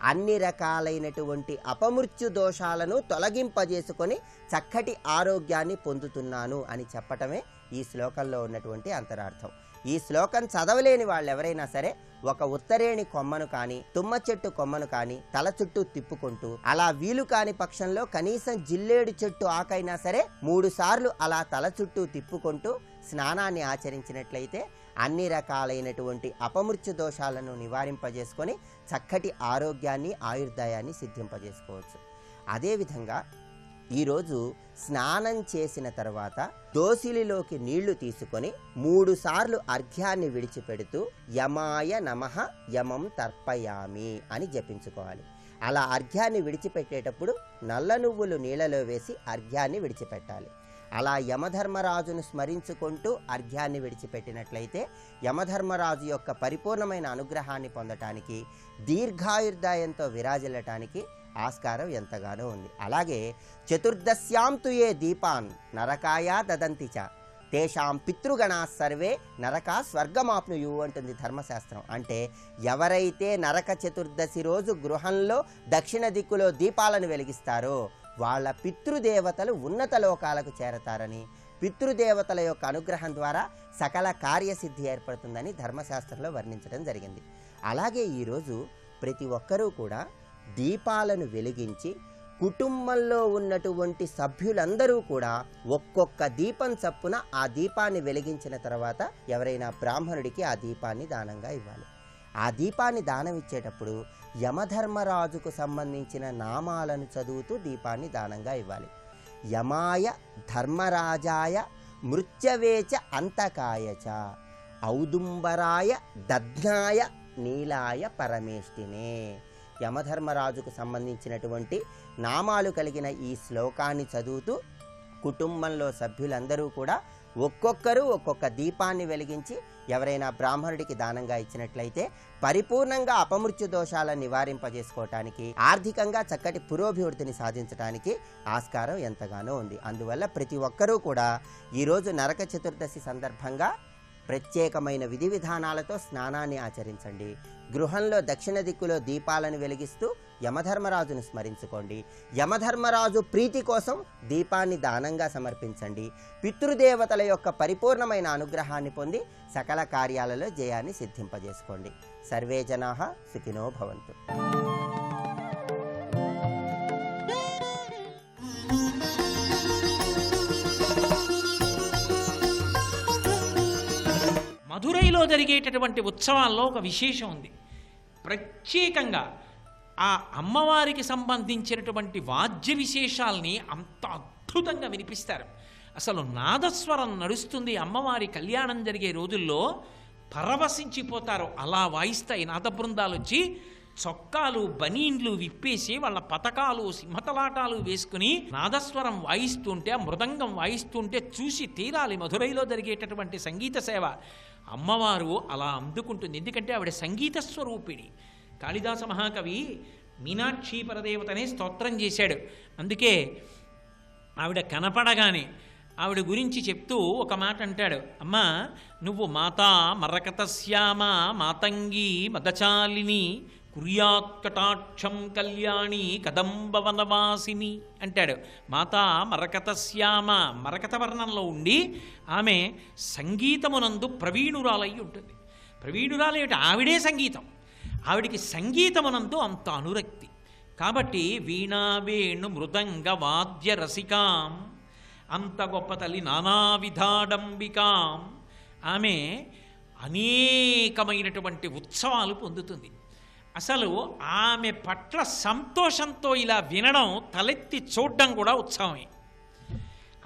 అన్ని రకాలైనటువంటి అపమృత్యు దోషాలను తొలగింపజేసుకొని చక్కటి ఆరోగ్యాన్ని పొందుతున్నాను అని చెప్పటమే ఈ శ్లోకంలో ఉన్నటువంటి అంతరార్థం. ఈ శ్లోకం చదవలేని వాళ్ళు ఎవరైనా సరే ఒక ఉత్తరేణి కొమ్మను కానీ, తుమ్మ చెట్టు కొమ్మను కానీ తల చుట్టూ తిప్పుకుంటూ, అలా వీలు కాని పక్షంలో కనీసం జిల్లేడు చెట్టు ఆకైనా సరే 3 సార్లు అలా తల చుట్టూ తిప్పుకుంటూ స్నానాన్ని ఆచరించినట్లయితే అన్ని రకాలైనటువంటి అపమృత్యు దోషాలను నివారింపజేసుకొని చక్కటి ఆరోగ్యాన్ని, ఆయుర్దాయాన్ని సిద్ధింపజేసుకోవచ్చు. అదేవిధంగా ఈరోజు స్నానం చేసిన తర్వాత దోసిలిలోకి నీళ్లు తీసుకొని 3 సార్లు అర్ఘ్యాన్ని విడిచిపెడుతూ యమాయ నమః యమం తర్పయామి అని జపించుకోవాలి. అలా అర్ఘ్యాన్ని విడిచిపెట్టేటప్పుడు నల్ల నువ్వులు నీళ్లలో వేసి అర్ఘ్యాన్ని విడిచిపెట్టాలి. అలా యమధర్మరాజును స్మరించుకుంటూ అర్ఘ్యాన్ని విడిచిపెట్టినట్లయితే యమధర్మరాజు యొక్క పరిపూర్ణమైన అనుగ్రహాన్ని పొందటానికి, దీర్ఘాయుర్దాయంతో విరాజిల్లటానికి ఆస్కారం ఎంతగానో ఉంది. అలాగే చతుర్దశ్యాంతు ఏ దీపాన్ నరకాయ దదంతి చ తేషాం పితృగణా సర్వే నరక స్వర్గమాప్నుయు అంటుంది ధర్మశాస్త్రం. అంటే ఎవరైతే నరక చతుర్దశి రోజు గృహంలో దక్షిణ దిక్కులో దీపాలను వెలిగిస్తారో వాళ్ళ పితృదేవతలు ఉన్నత లోకాలకు చేరతారని, పితృదేవతల యొక్క అనుగ్రహం ద్వారా సకల కార్యసిద్ధి ఏర్పడుతుందని ధర్మశాస్త్రంలో వర్ణించడం జరిగింది. అలాగే ఈరోజు ప్రతి ఒక్కరూ కూడా దీపాలను వెలిగించి కుటుంబంలో ఉన్నటువంటి సభ్యులందరూ కూడా ఒక్కొక్క దీపం చప్పున ఆ దీపాన్ని వెలిగించిన తర్వాత ఎవరైనా బ్రాహ్మణుడికి ఆ దీపాన్ని దానంగా ఇవ్వాలి. ఆ దీపాన్ని దానం ఇచ్చేటప్పుడు యమధర్మరాజుకు సంబంధించిన నామాలను చదువుతూ దీపాన్ని దానంగా ఇవ్వాలి. యమాయ ధర్మరాజాయ మృత్యవేచ అంతకాయచ ఔదుంబరాయ దధ్నాయ నీలాయ పరమేష్టినే. యమధర్మరాజుకు సంబంధించినటువంటి నామాలు కలిగిన ఈ శ్లోకాన్ని చదువుతూ కుటుంబంలో సభ్యులందరూ కూడా ఒక్కొక్కరు ఒక్కొక్క దీపాన్ని వెలిగించి ఎవరైనా బ్రాహ్మణుడికి దానంగా ఇచ్చినట్లయితే పరిపూర్ణంగా అపమృత్యు దోషాలను నివారింపజేసుకోవటానికి, ఆర్థికంగా చక్కటి పురోభివృద్ధిని సాధించడానికి ఆస్కారం ఎంతగానో ఉంది. అందువల్ల ప్రతి ఒక్కరూ కూడా ఈరోజు నరక చతుర్దశి సందర్భంగా ప్రత్యేకమైన విధి విధానాలతో స్నానాన్ని ఆచరించండి. గృహంలో దక్షిణ దిక్కులో దీపాలను వెలిగిస్తూ యమధర్మరాజును స్మరించుకోండి. యమధర్మరాజు ప్రీతి కోసం దీపాన్ని దానంగా సమర్పించండి. పితృదేవతల యొక్క పరిపూర్ణమైన అనుగ్రహాన్ని పొంది సకల కార్యాలలో జయాన్ని సిద్ధింపజేసుకోండి. సర్వే జనాః సుఖినో భవంతు. మధురైలో జరిగేటటువంటి ఉత్సవాల్లో ఒక విశేషం ఉంది. ప్రత్యేకంగా ఆ అమ్మవారికి సంబంధించినటువంటి వాద్య విశేషాల్ని అంత అద్భుతంగా వినిపిస్తారు. అసలు నాదస్వరం నడుస్తుంది. అమ్మవారి కళ్యాణం జరిగే రోజుల్లో పరవశించిపోతారు. అలా వాయిస్తాయి నాద బృందాలు వచ్చి చొక్కాలు బనీన్లు విప్పేసి వాళ్ళ పతకాలు సింహతలాటాలు వేసుకుని నాదస్వరం వాయిస్తుంటే, ఆ మృదంగం వాయిస్తుంటే చూసి తీరాలి. మధురైలో జరిగేటటువంటి సంగీత సేవ అమ్మవారు అలా అందుకుంటుంది. ఎందుకంటే ఆవిడ సంగీత స్వరూపిణి. కాళిదాస మహాకవి మీనాక్షి పరదేవతనే స్తోత్రం చేశాడు. అందుకే ఆవిడ కనపడగానే ఆవిడ గురించి చెప్తూ ఒక మాట అంటాడు, అమ్మా నువ్వు మాతా మరకతశ్యామ మాతంగి మదచాలిని కుర్యాత్కటాక్షం కళ్యాణి కదంబవనవాసిని అంటాడు. మాతా మరకతశ్యామ, మరకత వర్ణంలో ఉండి ఆమె సంగీతమునందు ప్రవీణురాలై ఉంటుంది. ప్రవీణురాలేమిటి? ఆవిడే సంగీతం. ఆవిడికి సంగీతమునందు అంత అనురక్తి. కాబట్టి వీణా వేణు మృదంగ వాద్య రసికాం, అంత గొప్ప తల్లి నానావిధాడంబికాం. ఆమె అనేకమైనటువంటి ఉత్సవాలు పొందుతుంది. అసలు ఆమె పట్ల సంతోషంతో ఇలా వినడం, తలెత్తి చూడడం కూడా ఉత్సవమే.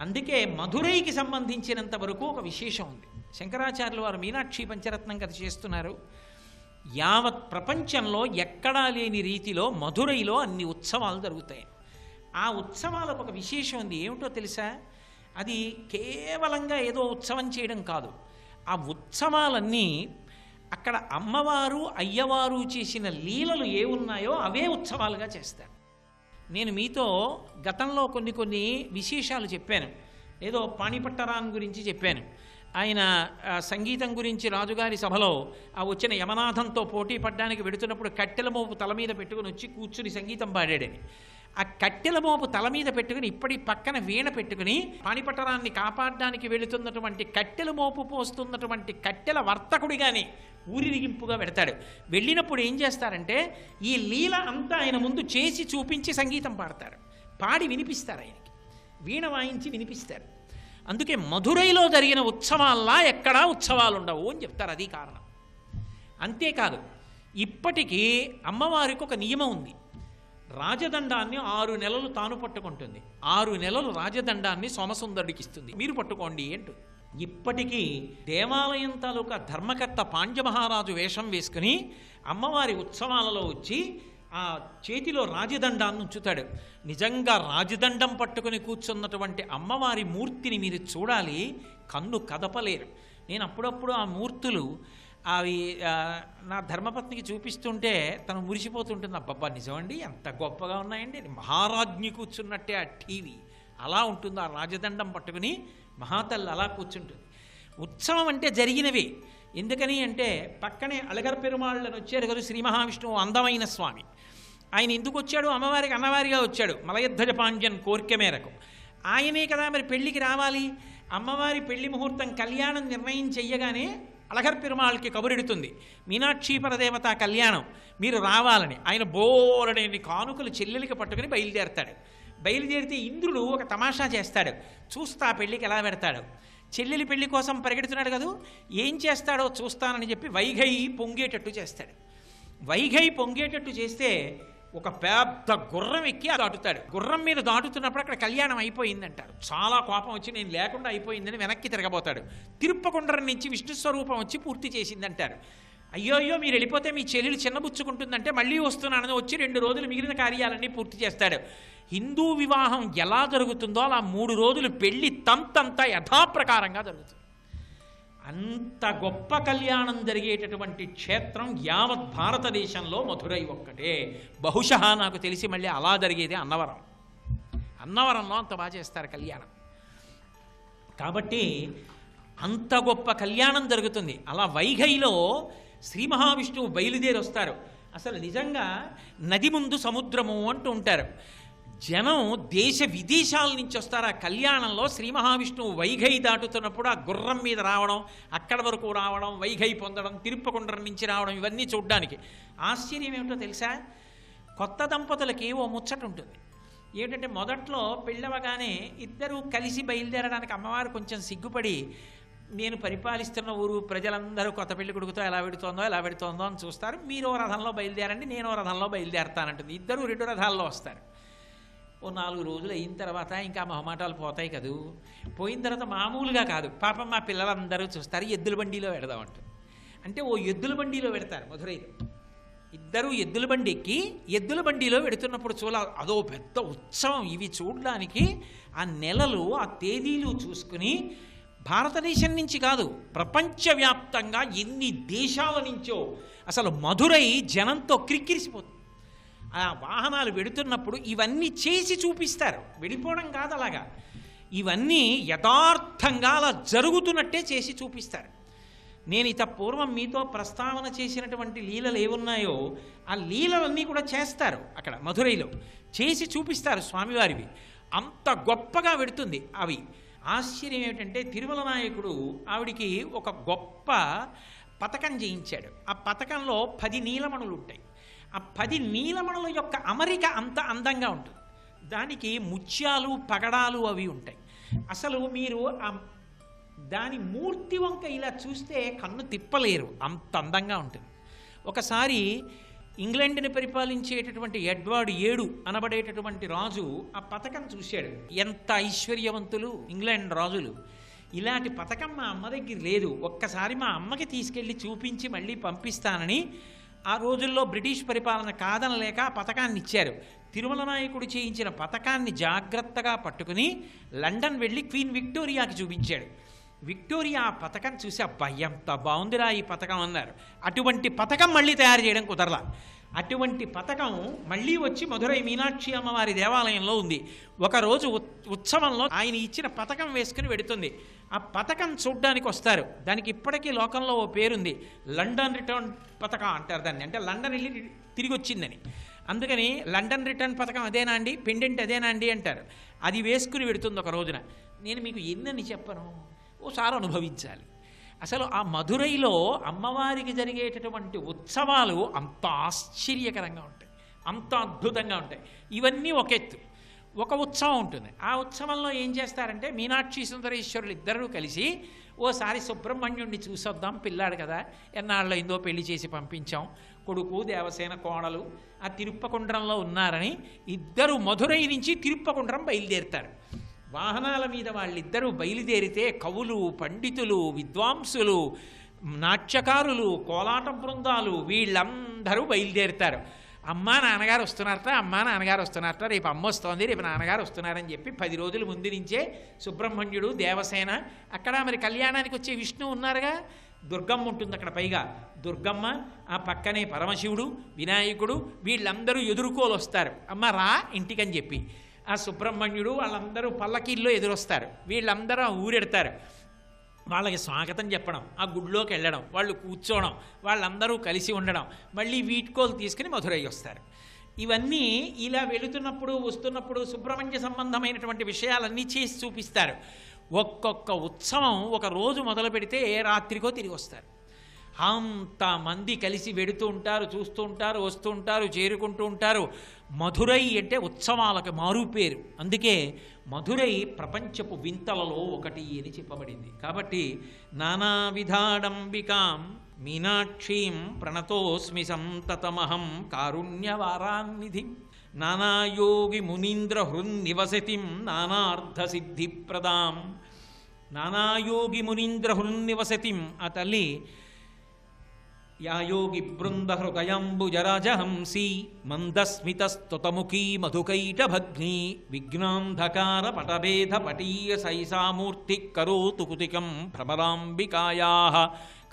అందుకే మధురైకి సంబంధించినంత వరకు ఒక విశేషం ఉంది. శంకరాచార్యులు వారు మీనాక్షి పంచరత్నం కథ చేస్తున్నారు. యావత్ ప్రపంచంలో ఎక్కడా లేని రీతిలో మధురైలో అన్ని ఉత్సవాలు జరుగుతాయి. ఆ ఉత్సవాలకు ఒక విశేషం ఉంది. ఏమిటో తెలుసా? అది కేవలంగా ఏదో ఉత్సవం చేయడం కాదు. ఆ ఉత్సవాలన్నీ అక్కడ అమ్మవారు అయ్యవారు చేసిన లీలలు ఏ ఉన్నాయో అవే ఉత్సవాలుగా చేస్తారు. నేను మీతో గతంలో కొన్ని విశేషాలు చెప్పాను. ఏదో పాణిపట్టరాన్ గురించి చెప్పాను. ఆయన సంగీతం గురించి రాజుగారి సభలో ఆ వచ్చిన యమనాథంతో పోటీ పడ్డానికి వెడుతున్నప్పుడు కట్టెల మోపు తల మీద పెట్టుకుని వచ్చి కూర్చుని సంగీతం పాడాడని. ఆ కట్టెల మోపు తల మీద పెట్టుకుని ఇప్పటి పక్కన వీణ పెట్టుకుని పాణిపట్టరాన్ని కాపాడడానికి వెళుతున్నటువంటి కట్టెల మోపు పోస్తున్నటువంటి కట్టెల వర్తకుడిగానే ఊరిరిగింపుగా పెడతాడు. వెళ్ళినప్పుడు ఏం చేస్తారంటే ఈ లీల అంతా ఆయన ముందు చేసి చూపించి సంగీతం పాడతారు. పాడి వినిపిస్తారు, ఆయనకి వీణ వాయించి వినిపిస్తారు. అందుకే మధురైలో జరిగిన ఉత్సవాల్లా ఎక్కడా ఉత్సవాలు ఉండవు అని చెప్తారు. అది కారణం. అంతేకాదు, ఇప్పటికీ అమ్మవారికి ఒక నియమం ఉంది. రాజదండాన్ని 6 నెలలు తాను పట్టుకుంటుంది. 6 నెలలు రాజదండాన్ని సోమసుందరుడికి ఇస్తుంది. మీరు పట్టుకోండి అంటూ. ఇప్పటికీ దేవాలయం తాలూకా ధర్మకర్త పాండ్యమహారాజు వేషం వేసుకుని అమ్మవారి ఉత్సవాలలో వచ్చి ఆ చేతిలో రాజదండాన్ని ఉంచుతాడు. నిజంగా రాజదండం పట్టుకుని కూర్చున్నటువంటి అమ్మవారి మూర్తిని మీరు చూడాలి, కన్ను కదపలేరు. నేను అప్పుడప్పుడు ఆ మూర్తులు అవి నా ధర్మపత్నికి చూపిస్తుంటే తను మురిసిపోతుంటుంది. అబ్బబ్బా నిజమండి, ఎంత గొప్పగా ఉన్నాయండి, మహారాజ్ఞి కూర్చున్నట్టే ఆ టీవీ అలా ఉంటుంది. ఆ రాజదండం పట్టుకుని మహాతల్లి అలా కూర్చుంటుంది. ఉత్సవం అంటే జరిగినవి. ఎందుకని అంటే పక్కనే అలగర్ పెరుమాళ్ళని వచ్చారు కదా శ్రీ మహావిష్ణువు, అందమైన స్వామి. ఆయన ఎందుకు వచ్చాడు? అమ్మవారికి అన్నవారిగా వచ్చాడు. మలయధ్వజ పాండ్యన్ కోరిక మేరకు ఆయనే కదా మరి పెళ్లికి రావాలి. అమ్మవారి పెళ్లి ముహూర్తం కళ్యాణం నిర్ణయం చెయ్యగానే అలగర్ పెరుమాళ్ళకి కబురెడుతుంది, మీనాక్షి పరదేవత కళ్యాణం మీరు రావాలని. ఆయన బోరడని కానుకలు చెల్లెలికి పట్టుకుని బయలుదేరతాడు. బయలుదేరితే ఇంద్రుడు ఒక తమాషా చేస్తాడు. చూస్తా పెళ్ళికి ఎలా పెడతాడు. చెల్లెలి పెళ్లి కోసం పరిగెడుతున్నాడు కదా, ఏం చేస్తాడో చూస్తానని చెప్పి వైఘై పొంగేటట్టు చేస్తాడు. వైఘై పొంగేటట్టు చేస్తే ఒక పెద్ద గుర్రం ఎక్కి దాటుతాడు. గుర్రం మీద దాటుతున్నప్పుడు అక్కడ కళ్యాణం అయిపోయిందంటారు. చాలా కోపం వచ్చి నేను లేకుండా అయిపోయిందని వెనక్కి తిరగబోతాడు. తిరుప్పకుండ్రం నుంచి విష్ణు స్వరూపం వచ్చి పూర్తి చేసిందంటారు. అయ్యో అయ్యో మీరు వెళ్ళిపోతే మీ చెల్లెలు చిన్నబుచ్చుకుంటుందంటే మళ్ళీ వస్తున్నానని వచ్చి 2 రోజులు మిగిలిన కార్యాలన్నీ పూర్తి చేస్తాడు. హిందూ వివాహం ఎలా జరుగుతుందో అలా 3 రోజులు పెళ్లి తంతంతా యథాప్రకారంగా జరుగుతుంది. అంత గొప్ప కళ్యాణం జరిగేటటువంటి క్షేత్రం యావత్ భారతదేశంలో మధురై ఒక్కటే. బహుశः నాకు తెలిసి మళ్ళీ అలా జరిగేది అన్నవరం. అన్నవరంలో అంత బాగా చేస్తారు కళ్యాణం. కాబట్టి అంత గొప్ప కళ్యాణం జరుగుతుంది. అలా వైఘైలో శ్రీ మహావిష్ణువు బయలుదేరి వస్తారు. అసలు నిజంగా నది ముందు సముద్రము అంటూ ఉంటారు. జనం దేశ విదేశాల నుంచి వస్తారు ఆ కళ్యాణంలో. శ్రీ మహావిష్ణువు వైఘై దాటుతున్నప్పుడు ఆ గుర్రం మీద రావడం, అక్కడ వరకు రావడం, వైఘై పొందడం, తిరుప్పకుండ్రం నుంచి రావడం, ఇవన్నీ చూడ్డానికి. ఆశ్చర్యం ఏమిటో తెలుసా? కొత్త దంపతులకి ఓ ముచ్చట ఉంటుంది. ఏమిటంటే మొదట్లో పెళ్ళవగానే ఇద్దరూ కలిసి బయలుదేరడానికి అమ్మవారు కొంచెం సిగ్గుపడి, నేను పరిపాలిస్తున్న ఊరు ప్రజలందరూ కొత్త పెళ్లి కొడుకుతో ఎలా పెడుతోందో అని చూస్తారు. మీరో రథంలో బయలుదేరండి, నేనో రథంలో బయలుదేరతానంటుంది. ఇద్దరు 2 రథాల్లో వస్తారు. ఓ 4 రోజులు అయిన తర్వాత ఇంకా మొహమాటాలు పోతాయి కదూ. పోయిన తర్వాత మామూలుగా కాదు, పాపం మా పిల్లలందరూ చూస్తారు, ఎద్దుల బండిలో పెడదామంటుంది. అంటే ఓ ఎద్దుల బండిలో పెడతారు మధురైలో. ఇద్దరు ఎద్దుల బండి ఎక్కి ఎద్దుల బండిలో పెడుతున్నప్పుడు అదో పెద్ద ఉత్సవం. ఇవి చూడడానికి ఆ నెలలు, ఆ తేదీలు చూసుకుని భారతదేశం నుంచి కాదు, ప్రపంచవ్యాప్తంగా ఎన్ని దేశాల నుంచో అసలు మధురై జనంతో క్రిక్కిరిసిపోతుంది. ఆ వాహనాలు వెడుతున్నప్పుడు ఇవన్నీ చేసి చూపిస్తారు, వెళ్ళిపోవడం కాదు అలాగా. ఇవన్నీ యథార్థంగా అలా జరుగుతున్నట్టే చేసి చూపిస్తారు. నేను ఇత పూర్వం మీతో ప్రస్తావన చేసినటువంటి లీలలు ఏమున్నాయో ఆ లీలలన్నీ కూడా చేస్తారు అక్కడ మధురైలో, చేసి చూపిస్తారు స్వామివారివి. అంత గొప్పగా వెడుతుంది అవి. ఆశ్చర్యం ఏమిటంటే తిరుమల నాయకుడు ఆవిడికి ఒక గొప్ప పతకం చేయించాడు. ఆ పతకంలో 10 నీలమణులు ఉంటాయి. ఆ 10 నీలమణుల యొక్క అమరిక అంత అందంగా ఉంటుంది. దానికి ముత్యాలు, పగడాలు అవి ఉంటాయి. అసలు మీరు దాని మూర్తి వంక ఇలా చూస్తే కన్ను తిప్పలేరు, అంత అందంగా ఉంటుంది. ఒకసారి ఇంగ్లాండ్ని పరిపాలించేటటువంటి ఎడ్వర్డ్ 7 అనబడేటటువంటి రాజు ఆ పథకం చూశాడు. ఎంత ఐశ్వర్యవంతులు ఇంగ్లాండ్ రాజులు! ఇలాంటి పథకం మా అమ్మ దగ్గర లేదు, ఒక్కసారి మా అమ్మకి తీసుకెళ్ళి చూపించి మళ్ళీ పంపిస్తానని ఆ రోజుల్లో బ్రిటిష్ పరిపాలన కాదనలేక ఆ పథకాన్ని ఇచ్చారు. తిరుమల నాయకుడు చేయించిన పథకాన్ని జాగ్రత్తగా పట్టుకుని లండన్ వెళ్ళి క్వీన్ విక్టోరియాకి చూపించాడు. విక్టోరియా ఆ పథకం చూసి అబ్బా ఎంత బాగుందిరా ఈ పథకం అన్నారు. అటువంటి పథకం మళ్ళీ తయారు చేయడం కుదరలా. అటువంటి పథకం మళ్ళీ వచ్చి మధురై మీనాక్షి అమ్మవారి దేవాలయంలో ఉంది. ఒకరోజు ఉత్సవంలో ఆయన ఇచ్చిన పథకం వేసుకుని వెడుతుంది. ఆ పథకం చూడ్డానికి వస్తారు. దానికి ఇప్పటికీ లోకంలో ఓ పేరుంది, లండన్ రిటర్న్ పథకం అంటారు దాన్ని. అంటే లండన్ వెళ్ళి తిరిగి వచ్చిందని. అందుకని లండన్ రిటర్న్ పథకం అదేనా అండి, పెండెంట్ అదేనా అండి అంటారు. అది వేసుకుని వెడుతుంది ఒక రోజున. నేను మీకు ఎన్నని చెప్పను, ఓసారి అనుభవించాలి. అసలు ఆ మధురైలో అమ్మవారికి జరిగేటటువంటి ఉత్సవాలు అంత ఆశ్చర్యకరంగా ఉంటాయి, అంత అద్భుతంగా ఉంటాయి. ఇవన్నీ ఒక ఎత్తు. ఒక ఉత్సవం ఉంటుంది. ఆ ఉత్సవంలో ఏం చేస్తారంటే మీనాక్షి సుందరేశ్వరులు ఇద్దరూ కలిసి ఓసారి సుబ్రహ్మణ్యుడిని చూసొద్దాం, పిల్లాడు కదా, ఎన్నాళ్ళు అయిందో పెళ్లి చేసి పంపించాం, కొడుకు దేవసేన కోడలు ఆ తిరుప్పకుండ్రంలో ఉన్నారని ఇద్దరు మధురై నుంచి తిరుప్పకుండ్రం బయలుదేరుతారు. వాహనాల మీద వాళ్ళిద్దరూ బయలుదేరితే కవులు, పండితులు, విద్వాంసులు, నాట్యకారులు, కోలాటం బృందాలు వీళ్ళందరూ బయలుదేరుతారు. అమ్మా నాన్నగారు వస్తున్నారట, రేపు అమ్మ వస్తోంది, రేపు నాన్నగారు వస్తున్నారని చెప్పి 10 రోజుల ముందు నుంచే సుబ్రహ్మణ్యుడు, దేవసేన, అక్కడ మరి కళ్యాణానికి వచ్చే విష్ణువు ఉన్నారుగా, దుర్గమ్మ ఉంటుంది అక్కడ. పైగా దుర్గమ్మ, ఆ పక్కనే పరమశివుడు, వినాయకుడు, వీళ్ళందరూ ఎదుర్కోలు వస్తారు. అమ్మ రా ఇంటికని చెప్పి ఆ సుబ్రహ్మణ్యుడు వాళ్ళందరూ పల్లకీల్లో ఎదురొస్తారు. వీళ్ళందరూ ఊరెడతారు. వాళ్ళకి స్వాగతం చెప్పడం, ఆ గుడిలోకి వెళ్ళడం, వాళ్ళు కూర్చోవడం, వాళ్ళందరూ కలిసి ఉండడం, మళ్ళీ వీడ్కోలు తీసుకుని మధురై వస్తారు. ఇవన్నీ ఇలా వెళుతున్నప్పుడు వస్తున్నప్పుడు సుబ్రహ్మణ్య సంబంధమైనటువంటి విషయాలన్నీ చేసి చూపిస్తారు. ఒక్కొక్క ఉత్సవం ఒక రోజు మొదలు పెడితే రాత్రికో తిరిగి వస్తారు. అంతమంది కలిసి వెడుతూ ఉంటారు, చూస్తూ ఉంటారు, వస్తూ ఉంటారు, చేరుకుంటూ ఉంటారు. మధురై అంటే ఉత్సవాలకు మారు పేరు. అందుకే మధురై ప్రపంచపు వింతలలో ఒకటి అని చెప్పబడింది. కాబట్టి నానావిధాడంబికాం మీనాక్షీం ప్రణతోస్మి సంతతమహం కారుణ్యవారాన్నిధిం నానాయోగి మునీంద్ర హృన్నివసతిం నానార్థసిద్ధిప్రదాం. నానాయోగి మునీంద్ర హృన్నివసతిం, ఆ తల్లి యాయోగి బృంద హృదయంబుజరాజహంసి మందస్మితస్తుతముఖీ మధుకైటభగ్ని విఘ్నాంధకార పటభేద పటీయ సైసామూర్తి కరోతు కుతికం భ్రమరాంబికాయా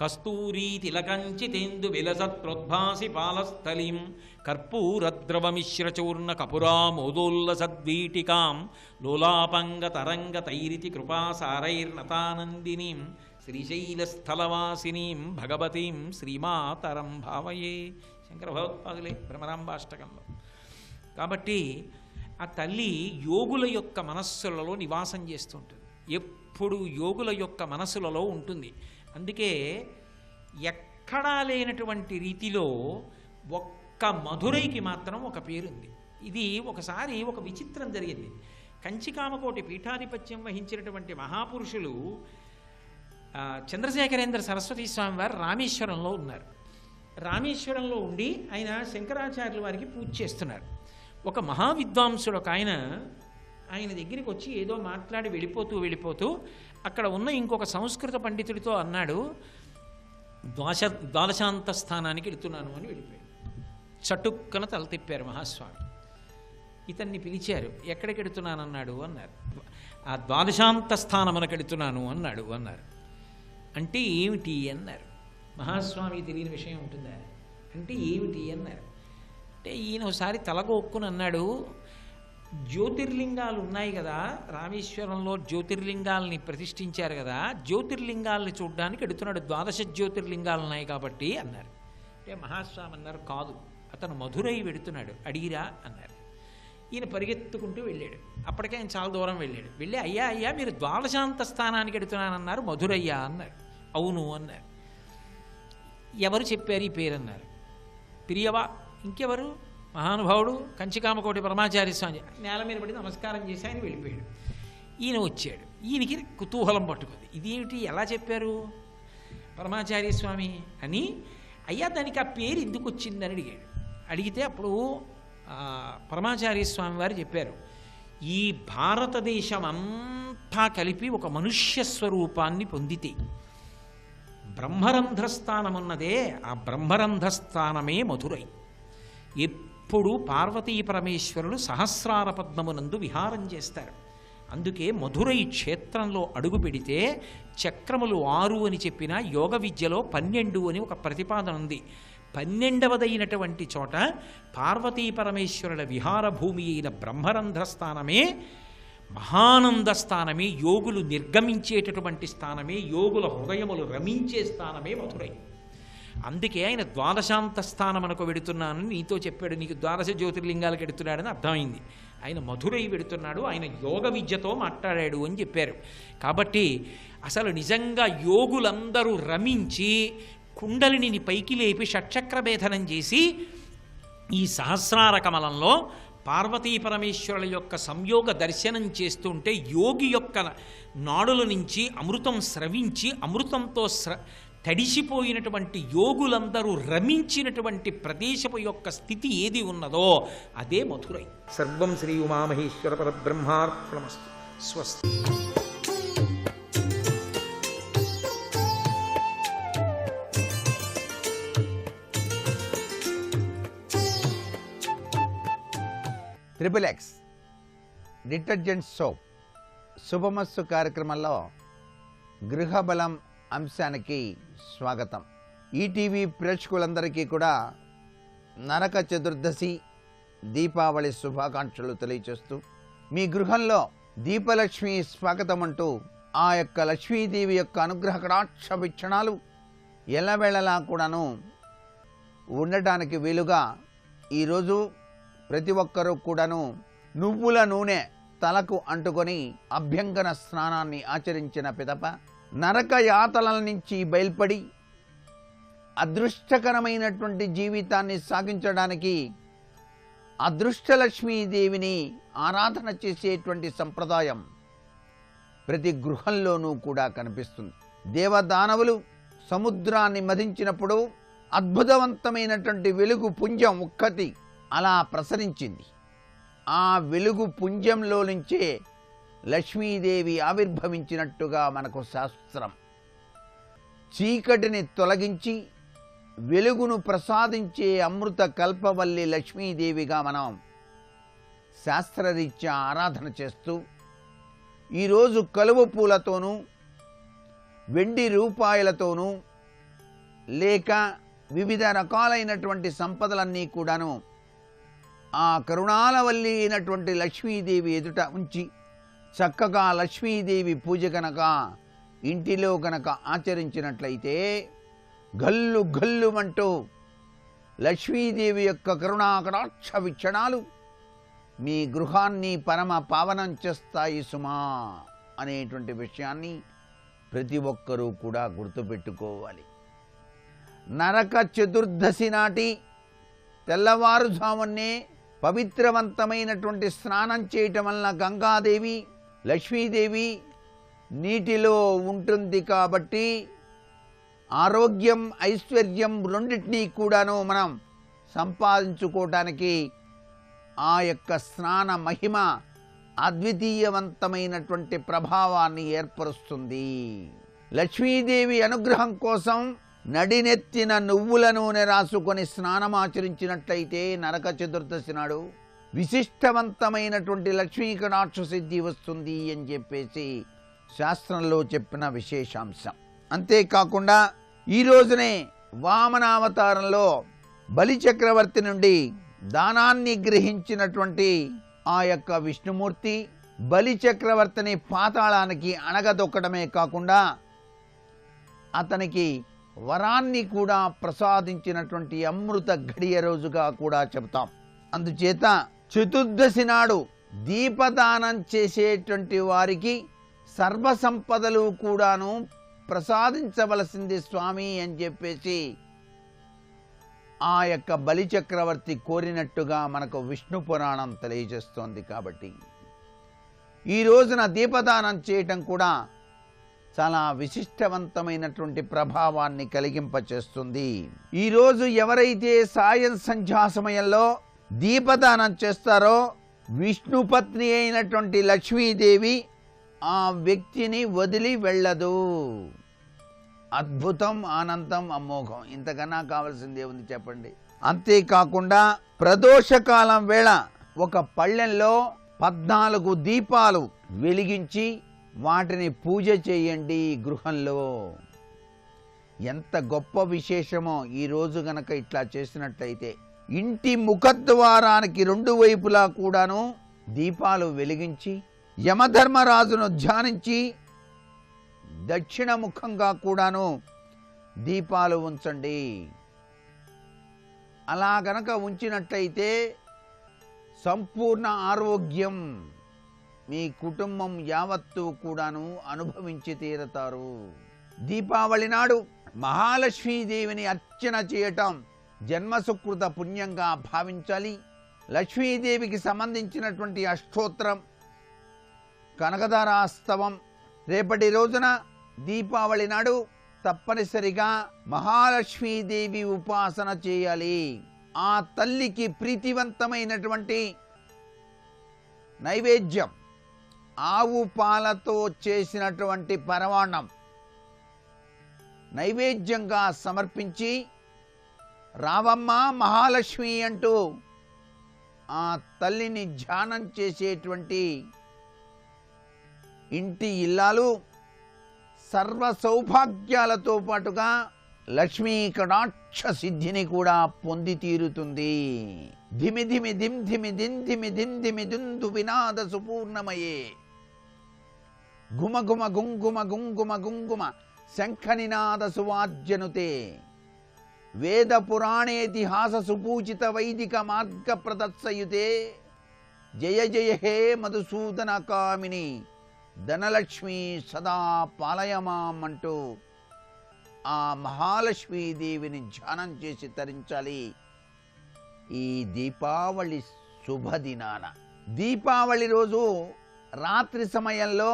కస్తూరీతిలకంచితేందు విలసత్ప్రోద్భాసి పాలస్థలీం కర్పూరద్రవమిశ్రచూర్ణ కపురామోదోల్లసద్వీటికాం లోలాపంగతరంగతైరితి కృపాసారైర్నతానందినీం శ్రీశైలస్థలవాసినీం భగవతీం శ్రీమాతరం భావయే. శంకర భగవత్పాదులే భ్రమరాంబాష్టకంలో. కాబట్టి ఆ తల్లి యోగుల యొక్క మనస్సులలో నివాసం చేస్తుంటుంది, ఎప్పుడు యోగుల యొక్క మనస్సులలో ఉంటుంది. అందుకే ఎక్కడా లేనటువంటి రీతిలో ఒక్క మధురైకి మాత్రం ఒక పేరుంది. ఇది ఒకసారి ఒక విచిత్రం జరిగింది. కంచికామకోటి పీఠాధిపత్యం వహించినటువంటి మహాపురుషులు చంద్రశేఖరేంద్ర సరస్వతి స్వామి వారు రామేశ్వరంలో ఉన్నారు. రామేశ్వరంలో ఉండి ఆయన శంకరాచార్యుల వారికి పూజ చేస్తున్నారు. ఒక మహావిద్వాంసుడు ఒక ఆయన దగ్గరికి వచ్చి ఏదో మాట్లాడి వెళ్ళిపోతూ అక్కడ ఉన్న ఇంకొక సంస్కృత పండితుడితో అన్నాడు, ద్వాదశాంత స్థానానికి వెళుతున్నాను అని వెళ్ళిపోయాడు. చటుక్కన తల తిప్పారు మహాస్వామి. ఇతన్ని పిలిచారు, ఎక్కడికి వెళుతున్నానన్నాడు అన్నారు. ఆ ద్వాదశాంత స్థానమునకు వెళుతున్నాను అన్నారు. అంటే ఏమిటి అన్నారు. మహాస్వామికి తెలియని విషయం ఉంటుందా? అంటే ఏమిటి అన్నారు. అంటే ఈయన ఒకసారి తలగొక్కుని అన్నాడు, జ్యోతిర్లింగాలు ఉన్నాయి కదా, రామేశ్వరంలో జ్యోతిర్లింగాల్ని ప్రతిష్ఠించారు కదా, జ్యోతిర్లింగాల్ని చూడడానికి వెడుతున్నాడు, ద్వాదశ జ్యోతిర్లింగాలు ఉన్నాయి కాబట్టి అన్నారు. అంటే మహాస్వామి అన్నారు, కాదు, అతను మధురై వెడుతున్నాడు, అడిగిరా అన్నారు. ఈయన పరిగెత్తుకుంటూ వెళ్ళాడు. అప్పటికే ఆయన చాలా దూరం వెళ్ళి అయ్యా మీరు ద్వాదశాంత స్థానానికి వెడుతున్నానన్నారు, మధురయ్యా అన్నారు. అవును అన్నారు. ఎవరు చెప్పారు ఈ పేరు అన్నారు. పిరియవా, ఇంకెవరు, మహానుభావుడు కంచికామకోటి పరమాచార్య స్వామి. నేల మీద పడి నమస్కారం చేసి ఆయన వెళ్ళిపోయాడు. ఈయన వచ్చాడు. ఈయనకి కుతూహలం పట్టుకుంది, ఇదేమిటి, ఎలా చెప్పారు పరమాచార్య స్వామి అని. అయ్యా దానికి ఆ పేరు ఎందుకు వచ్చిందని అడిగాడు. అడిగితే అప్పుడు పరమాచార్య స్వామి వారు చెప్పారు, ఈ భారతదేశం అంతా కలిపి ఒక మనుష్య స్వరూపాన్ని పొందితే బ్రహ్మరంధ్రస్థానమున్నదే, ఆ బ్రహ్మరంధ్రస్థానమే మధురై. ఎప్పుడు పార్వతీ పరమేశ్వరులు సహస్రార పద్మమునందు విహారం చేస్తారు. అందుకే మధురై క్షేత్రంలో అడుగు పెడితే చక్రములు 6 అని చెప్పిన యోగ విద్యలో 12 అని ఒక ప్రతిపాదన ఉంది. 12వదైనటువంటి చోట పార్వతీ పరమేశ్వరుల విహార భూమి అయిన బ్రహ్మరంధ్రస్థానమే, మహానంద స్థానమే, యోగులు నిర్గమించేటటువంటి స్థానమే, యోగుల హృదయములు రమించే స్థానమే మధురై. అందుకే ఆయన ద్వాదశాంత స్థానమునకు వెడుతున్నానని నీతో చెప్పాడు, నీకు ద్వాదశ జ్యోతిర్లింగాలకు వెడుతున్నాడని అర్థమైంది. ఆయన మధురై వెడుతున్నాడు, ఆయన యోగ విద్యతో మాట్లాడాడు అని చెప్పారు. కాబట్టి అసలు నిజంగా యోగులందరూ రమించి కుండలిని పైకి లేపి షట్చక్ర భేదనం చేసి ఈ సహస్రార కమలంలో పార్వతీ పరమేశ్వరుల యొక్క సంయోగ దర్శనం చేస్తుంటే యోగి యొక్క నాడుల నుంచి అమృతం స్రవించి అమృతంతో తడిసిపోయినటువంటి యోగులందరూ రమించినటువంటి ప్రదేశపు యొక్క స్థితి ఏది ఉన్నదో అదే మధురై. సర్వం శ్రీ ఉమామహేశ్వర పరబ్రహ్మార్పణమస్తు. స్వస్తి. XXX డిటర్జెంట్ సోప్ శుభమస్సు కార్యక్రమంలో గృహబలం అంశానికి స్వాగతం. ఈటీవీ ప్రేక్షకులందరికీ కూడా నరక చతుర్దశి దీపావళి శుభాకాంక్షలు తెలియచేస్తూ మీ గృహంలో దీపలక్ష్మి స్వాగతం అంటూ ఆ యొక్క లక్ష్మీదేవి యొక్క అనుగ్రహ కటాక్ష వీక్షణాలు ఎల్లవేళలా కూడాను ఉండటానికి వీలుగా ఈరోజు ప్రతి ఒక్కరూ కూడాను నువ్వుల నూనె తలకు అంటుకొని అభ్యంగన స్నానాన్ని ఆచరించిన పిదప నరక యాతనల నుంచి బయల్పడి అదృష్టకరమైనటువంటి జీవితాన్ని సాగించడానికి అదృష్టలక్ష్మీదేవిని ఆరాధన చేసేటువంటి సంప్రదాయం ప్రతి గృహంలోనూ కూడా కనిపిస్తుంది. దేవదానవులు సముద్రాన్ని మదించినప్పుడు అద్భుతవంతమైనటువంటి వెలుగు పుంజం ఒక్కటి అలా ప్రసరించింది. ఆ వెలుగు పుంజంలో నుంచే లక్ష్మీదేవి ఆవిర్భవించినట్టుగా మనకు శాస్త్రం. చీకటిని తొలగించి వెలుగును ప్రసాదించే అమృత కల్పవల్లి లక్ష్మీదేవిగా మనం శాస్త్రరీత్యా ఆరాధన చేస్తూ ఈరోజు కలువ పూలతోనూ వెండి రూపాయలతోనూ లేక వివిధ రకాలైనటువంటి సంపదలన్నీ కూడాను ఆ కరుణాలవల్లి అయినటువంటి లక్ష్మీదేవి ఎదుట ఉంచి చక్కగా లక్ష్మీదేవి పూజ కనుక ఇంటిలో కనుక ఆచరించినట్లయితే గల్లు గల్లుమంటూ లక్ష్మీదేవి యొక్క కరుణా కటాక్ష వీక్షణాలు మీ గృహాన్ని పరమ పావనం చేస్తాయి సుమా అనేటువంటి విషయాన్ని ప్రతి ఒక్కరూ కూడా గుర్తుపెట్టుకోవాలి. నరక చతుర్దశి నాటి తెల్లవారుజామునే పవిత్రవంతమైనటువంటి స్నానం చేయటం వలన గంగాదేవి లక్ష్మీదేవి నీటిలో ఉంటుంది కాబట్టి ఆరోగ్యం ఐశ్వర్యం రెండింటినీ కూడాను మనం సంపాదించుకోవటానికి ఆ యొక్క స్నాన మహిమ అద్వితీయవంతమైనటువంటి ప్రభావాన్ని ఏర్పరుస్తుంది. లక్ష్మీదేవి అనుగ్రహం కోసం నడినెత్తిన నువ్వుల నూనె రాసుకొని స్నానమాచరించినట్లయితే నరక చతుర్దశి నాడు విశిష్టవంతమైనటువంటి లక్ష్మీ కటాక్ష సిద్ధి వస్తుంది అని చెప్పేసి శాస్త్రంలో చెప్పిన విశేషాంశం. అంతేకాకుండా ఈ రోజునే వామనావతారంలో బలి చక్రవర్తి నుండి దానాన్ని గ్రహించినటువంటి ఆ యొక్క విష్ణుమూర్తి బలి చక్రవర్తిని పాతాళానికి అణగదొక్కడమే కాకుండా అతనికి వరాన్ని కూడా ప్రసాదించినటువంటి అమృత ఘడియ రోజుగా కూడా చెబుతాం. అందుచేత చతుర్దశి నాడు దీపదానం చేసేటువంటి వారికి సర్వసంపదలు కూడాను ప్రసాదించవలసింది స్వామి అని చెప్పేసి ఆ యొక్క బలి చక్రవర్తి కోరినట్టుగా మనకు విష్ణు పురాణం తెలియజేస్తోంది. కాబట్టి ఈ రోజున దీపదానం చేయటం కూడా చాలా విశిష్టవంతమైనటువంటి ప్రభావాన్ని కలిగింపచేస్తుంది. ఈరోజు ఎవరైతే సాయం సంధ్యా సమయంలో దీపదానం చేస్తారో విష్ణుపత్ని అయినటువంటి లక్ష్మీదేవి ఆ వ్యక్తిని వదిలి వెళ్ళదు. అద్భుతం, ఆనందం, అమోఘం, ఇంతకన్నా కావాల్సిందే ఉంది చెప్పండి. అంతేకాకుండా ప్రదోషకాలం వేళ ఒక పళ్ళెంలో 14 దీపాలు వెలిగించి వాటిని పూజ చేయండి గృహంలో. ఎంత గొప్ప విశేషమో ఈ రోజు గనక ఇట్లా చేసినట్లయితే ఇంటి ముఖద్వారానికి 2 వైపులా కూడాను దీపాలు వెలిగించి యమధర్మరాజును ధ్యానించి దక్షిణ ముఖంగా కూడాను దీపాలు ఉంచండి. అలా గనక ఉంచినట్లయితే సంపూర్ణ ఆరోగ్యం మీ కుటుంబం యావత్తు కూడాను అనుభవించి తీరతారు. దీపావళి నాడు మహాలక్ష్మీదేవిని అర్చన చేయటం జన్మసుకృత పుణ్యంగా భావించాలి. లక్ష్మీదేవికి సంబంధించినటువంటి అష్టోత్తరం కనకదారాస్తవం రేపటి రోజున దీపావళి నాడు తప్పనిసరిగా మహాలక్ష్మీదేవి ఉపాసన చేయాలి. ఆ తల్లికి ప్రీతివంతమైనటువంటి నైవేద్యం ఆవు పాలతో చేసినటువంటి పరమాన్నం నైవేద్యంగా సమర్పించి రావమ్మ మహాలక్ష్మి అంటూ ఆ తల్లిని ధ్యానం చేసేటువంటి ఇంటి ఇల్లాలు సర్వ సౌభాగ్యాలతో పాటుగా లక్ష్మీ కటాక్ష సిద్ధిని కూడా పొంది తీరుతుంది. ధిమి ధిమి ధిమ్ ధిమి దిన్ ధిమి దిన్ ధిమి దుందు వినాద సుపూర్ణమయే ఘుమ ఘుమ గుంగుమ గుంగుమ గుంగుమ శంఖనినాద సువాజ్యనుతే వేద పురాణేతిహాస సుపూజిత వైదిక మార్గ ప్రదత్సయుతే జయ జయ హే మధుసూదన కామిని ధనలక్ష్మి సదా పాలయమాం అంటూ ఆ మహాలక్ష్మీదేవిని ధ్యానం చేసి తరించాలి. ఈ దీపావళి శుభదినాన దీపావళి రోజు రాత్రి సమయంలో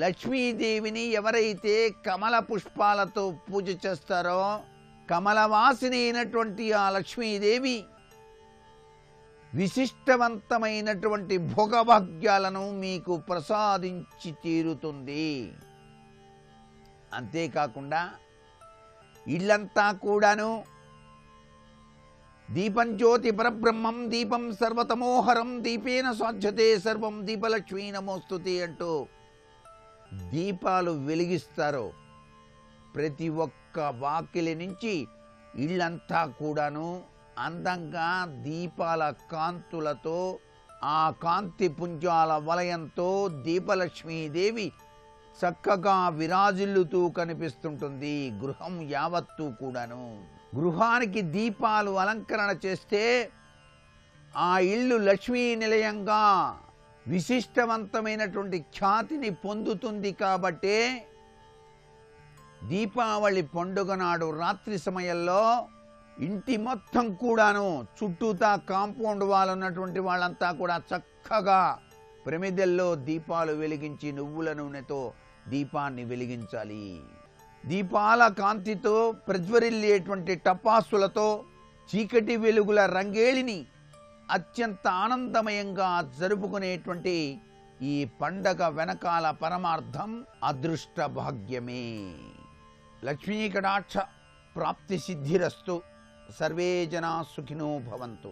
లక్ష్మీదేవిని ఎవరైతే కమల పుష్పాలతో పూజ చేస్తారో కమలవాసిని అయినటువంటి ఆ లక్ష్మీదేవి విశిష్టవంతమైనటువంటి భోగభాగ్యాలను మీకు ప్రసాదించి తీరుతుంది. అంతేకాకుండా ఇల్లంతా కూడాను దీపం జ్యోతి పరబ్రహ్మం దీపం సర్వతమోహరం దీపేన స్వాధ్యతే సర్వం దీపలక్ష్మీ నమోస్తుతే అంటూ దీపాలు వెలిగిస్తారు. ప్రతి ఒక్క వాకిలి నుంచి ఇళ్ళంతా కూడాను అందంగా దీపాల కాంతులతో, ఆ కాంతి పుంజాల వలయంతో దీపలక్ష్మీదేవి చక్కగా విరాజిల్లుతూ కనిపిస్తుంటుంది గృహం యావత్తూ కూడాను. గృహానికి దీపాలు అలంకరణ చేస్తే ఆ ఇల్లు లక్ష్మీ నిలయంగా విశిష్టవంతమైనటువంటి ఖ్యాతిని పొందుతుంది. కాబట్టే దీపావళి పండుగ నాడు రాత్రి సమయంలో ఇంటి మొత్తం కూడాను చుట్టూతా కాంపౌండ్ వాళ్ళు ఉన్నటువంటి వాళ్ళంతా కూడా చక్కగా ప్రమిదెల్లో దీపాలు వెలిగించి నువ్వుల నూనెతో దీపాన్ని వెలిగించాలి. దీపాల కాంతితో ప్రజ్వరిల్లేటువంటి టపాసులతో చీకటి వెలుగుల రంగేళిని అత్యంత ఆనందమయంగా జరుపుకునేటువంటి ఈ పండగ వెనకాల పరమార్థం అదృష్ట భాగ్యమే. లక్ష్మీ కటాక్ష ప్రాప్తి సిద్ధిరస్తు. సర్వే జనా సుఖినో భవంతు.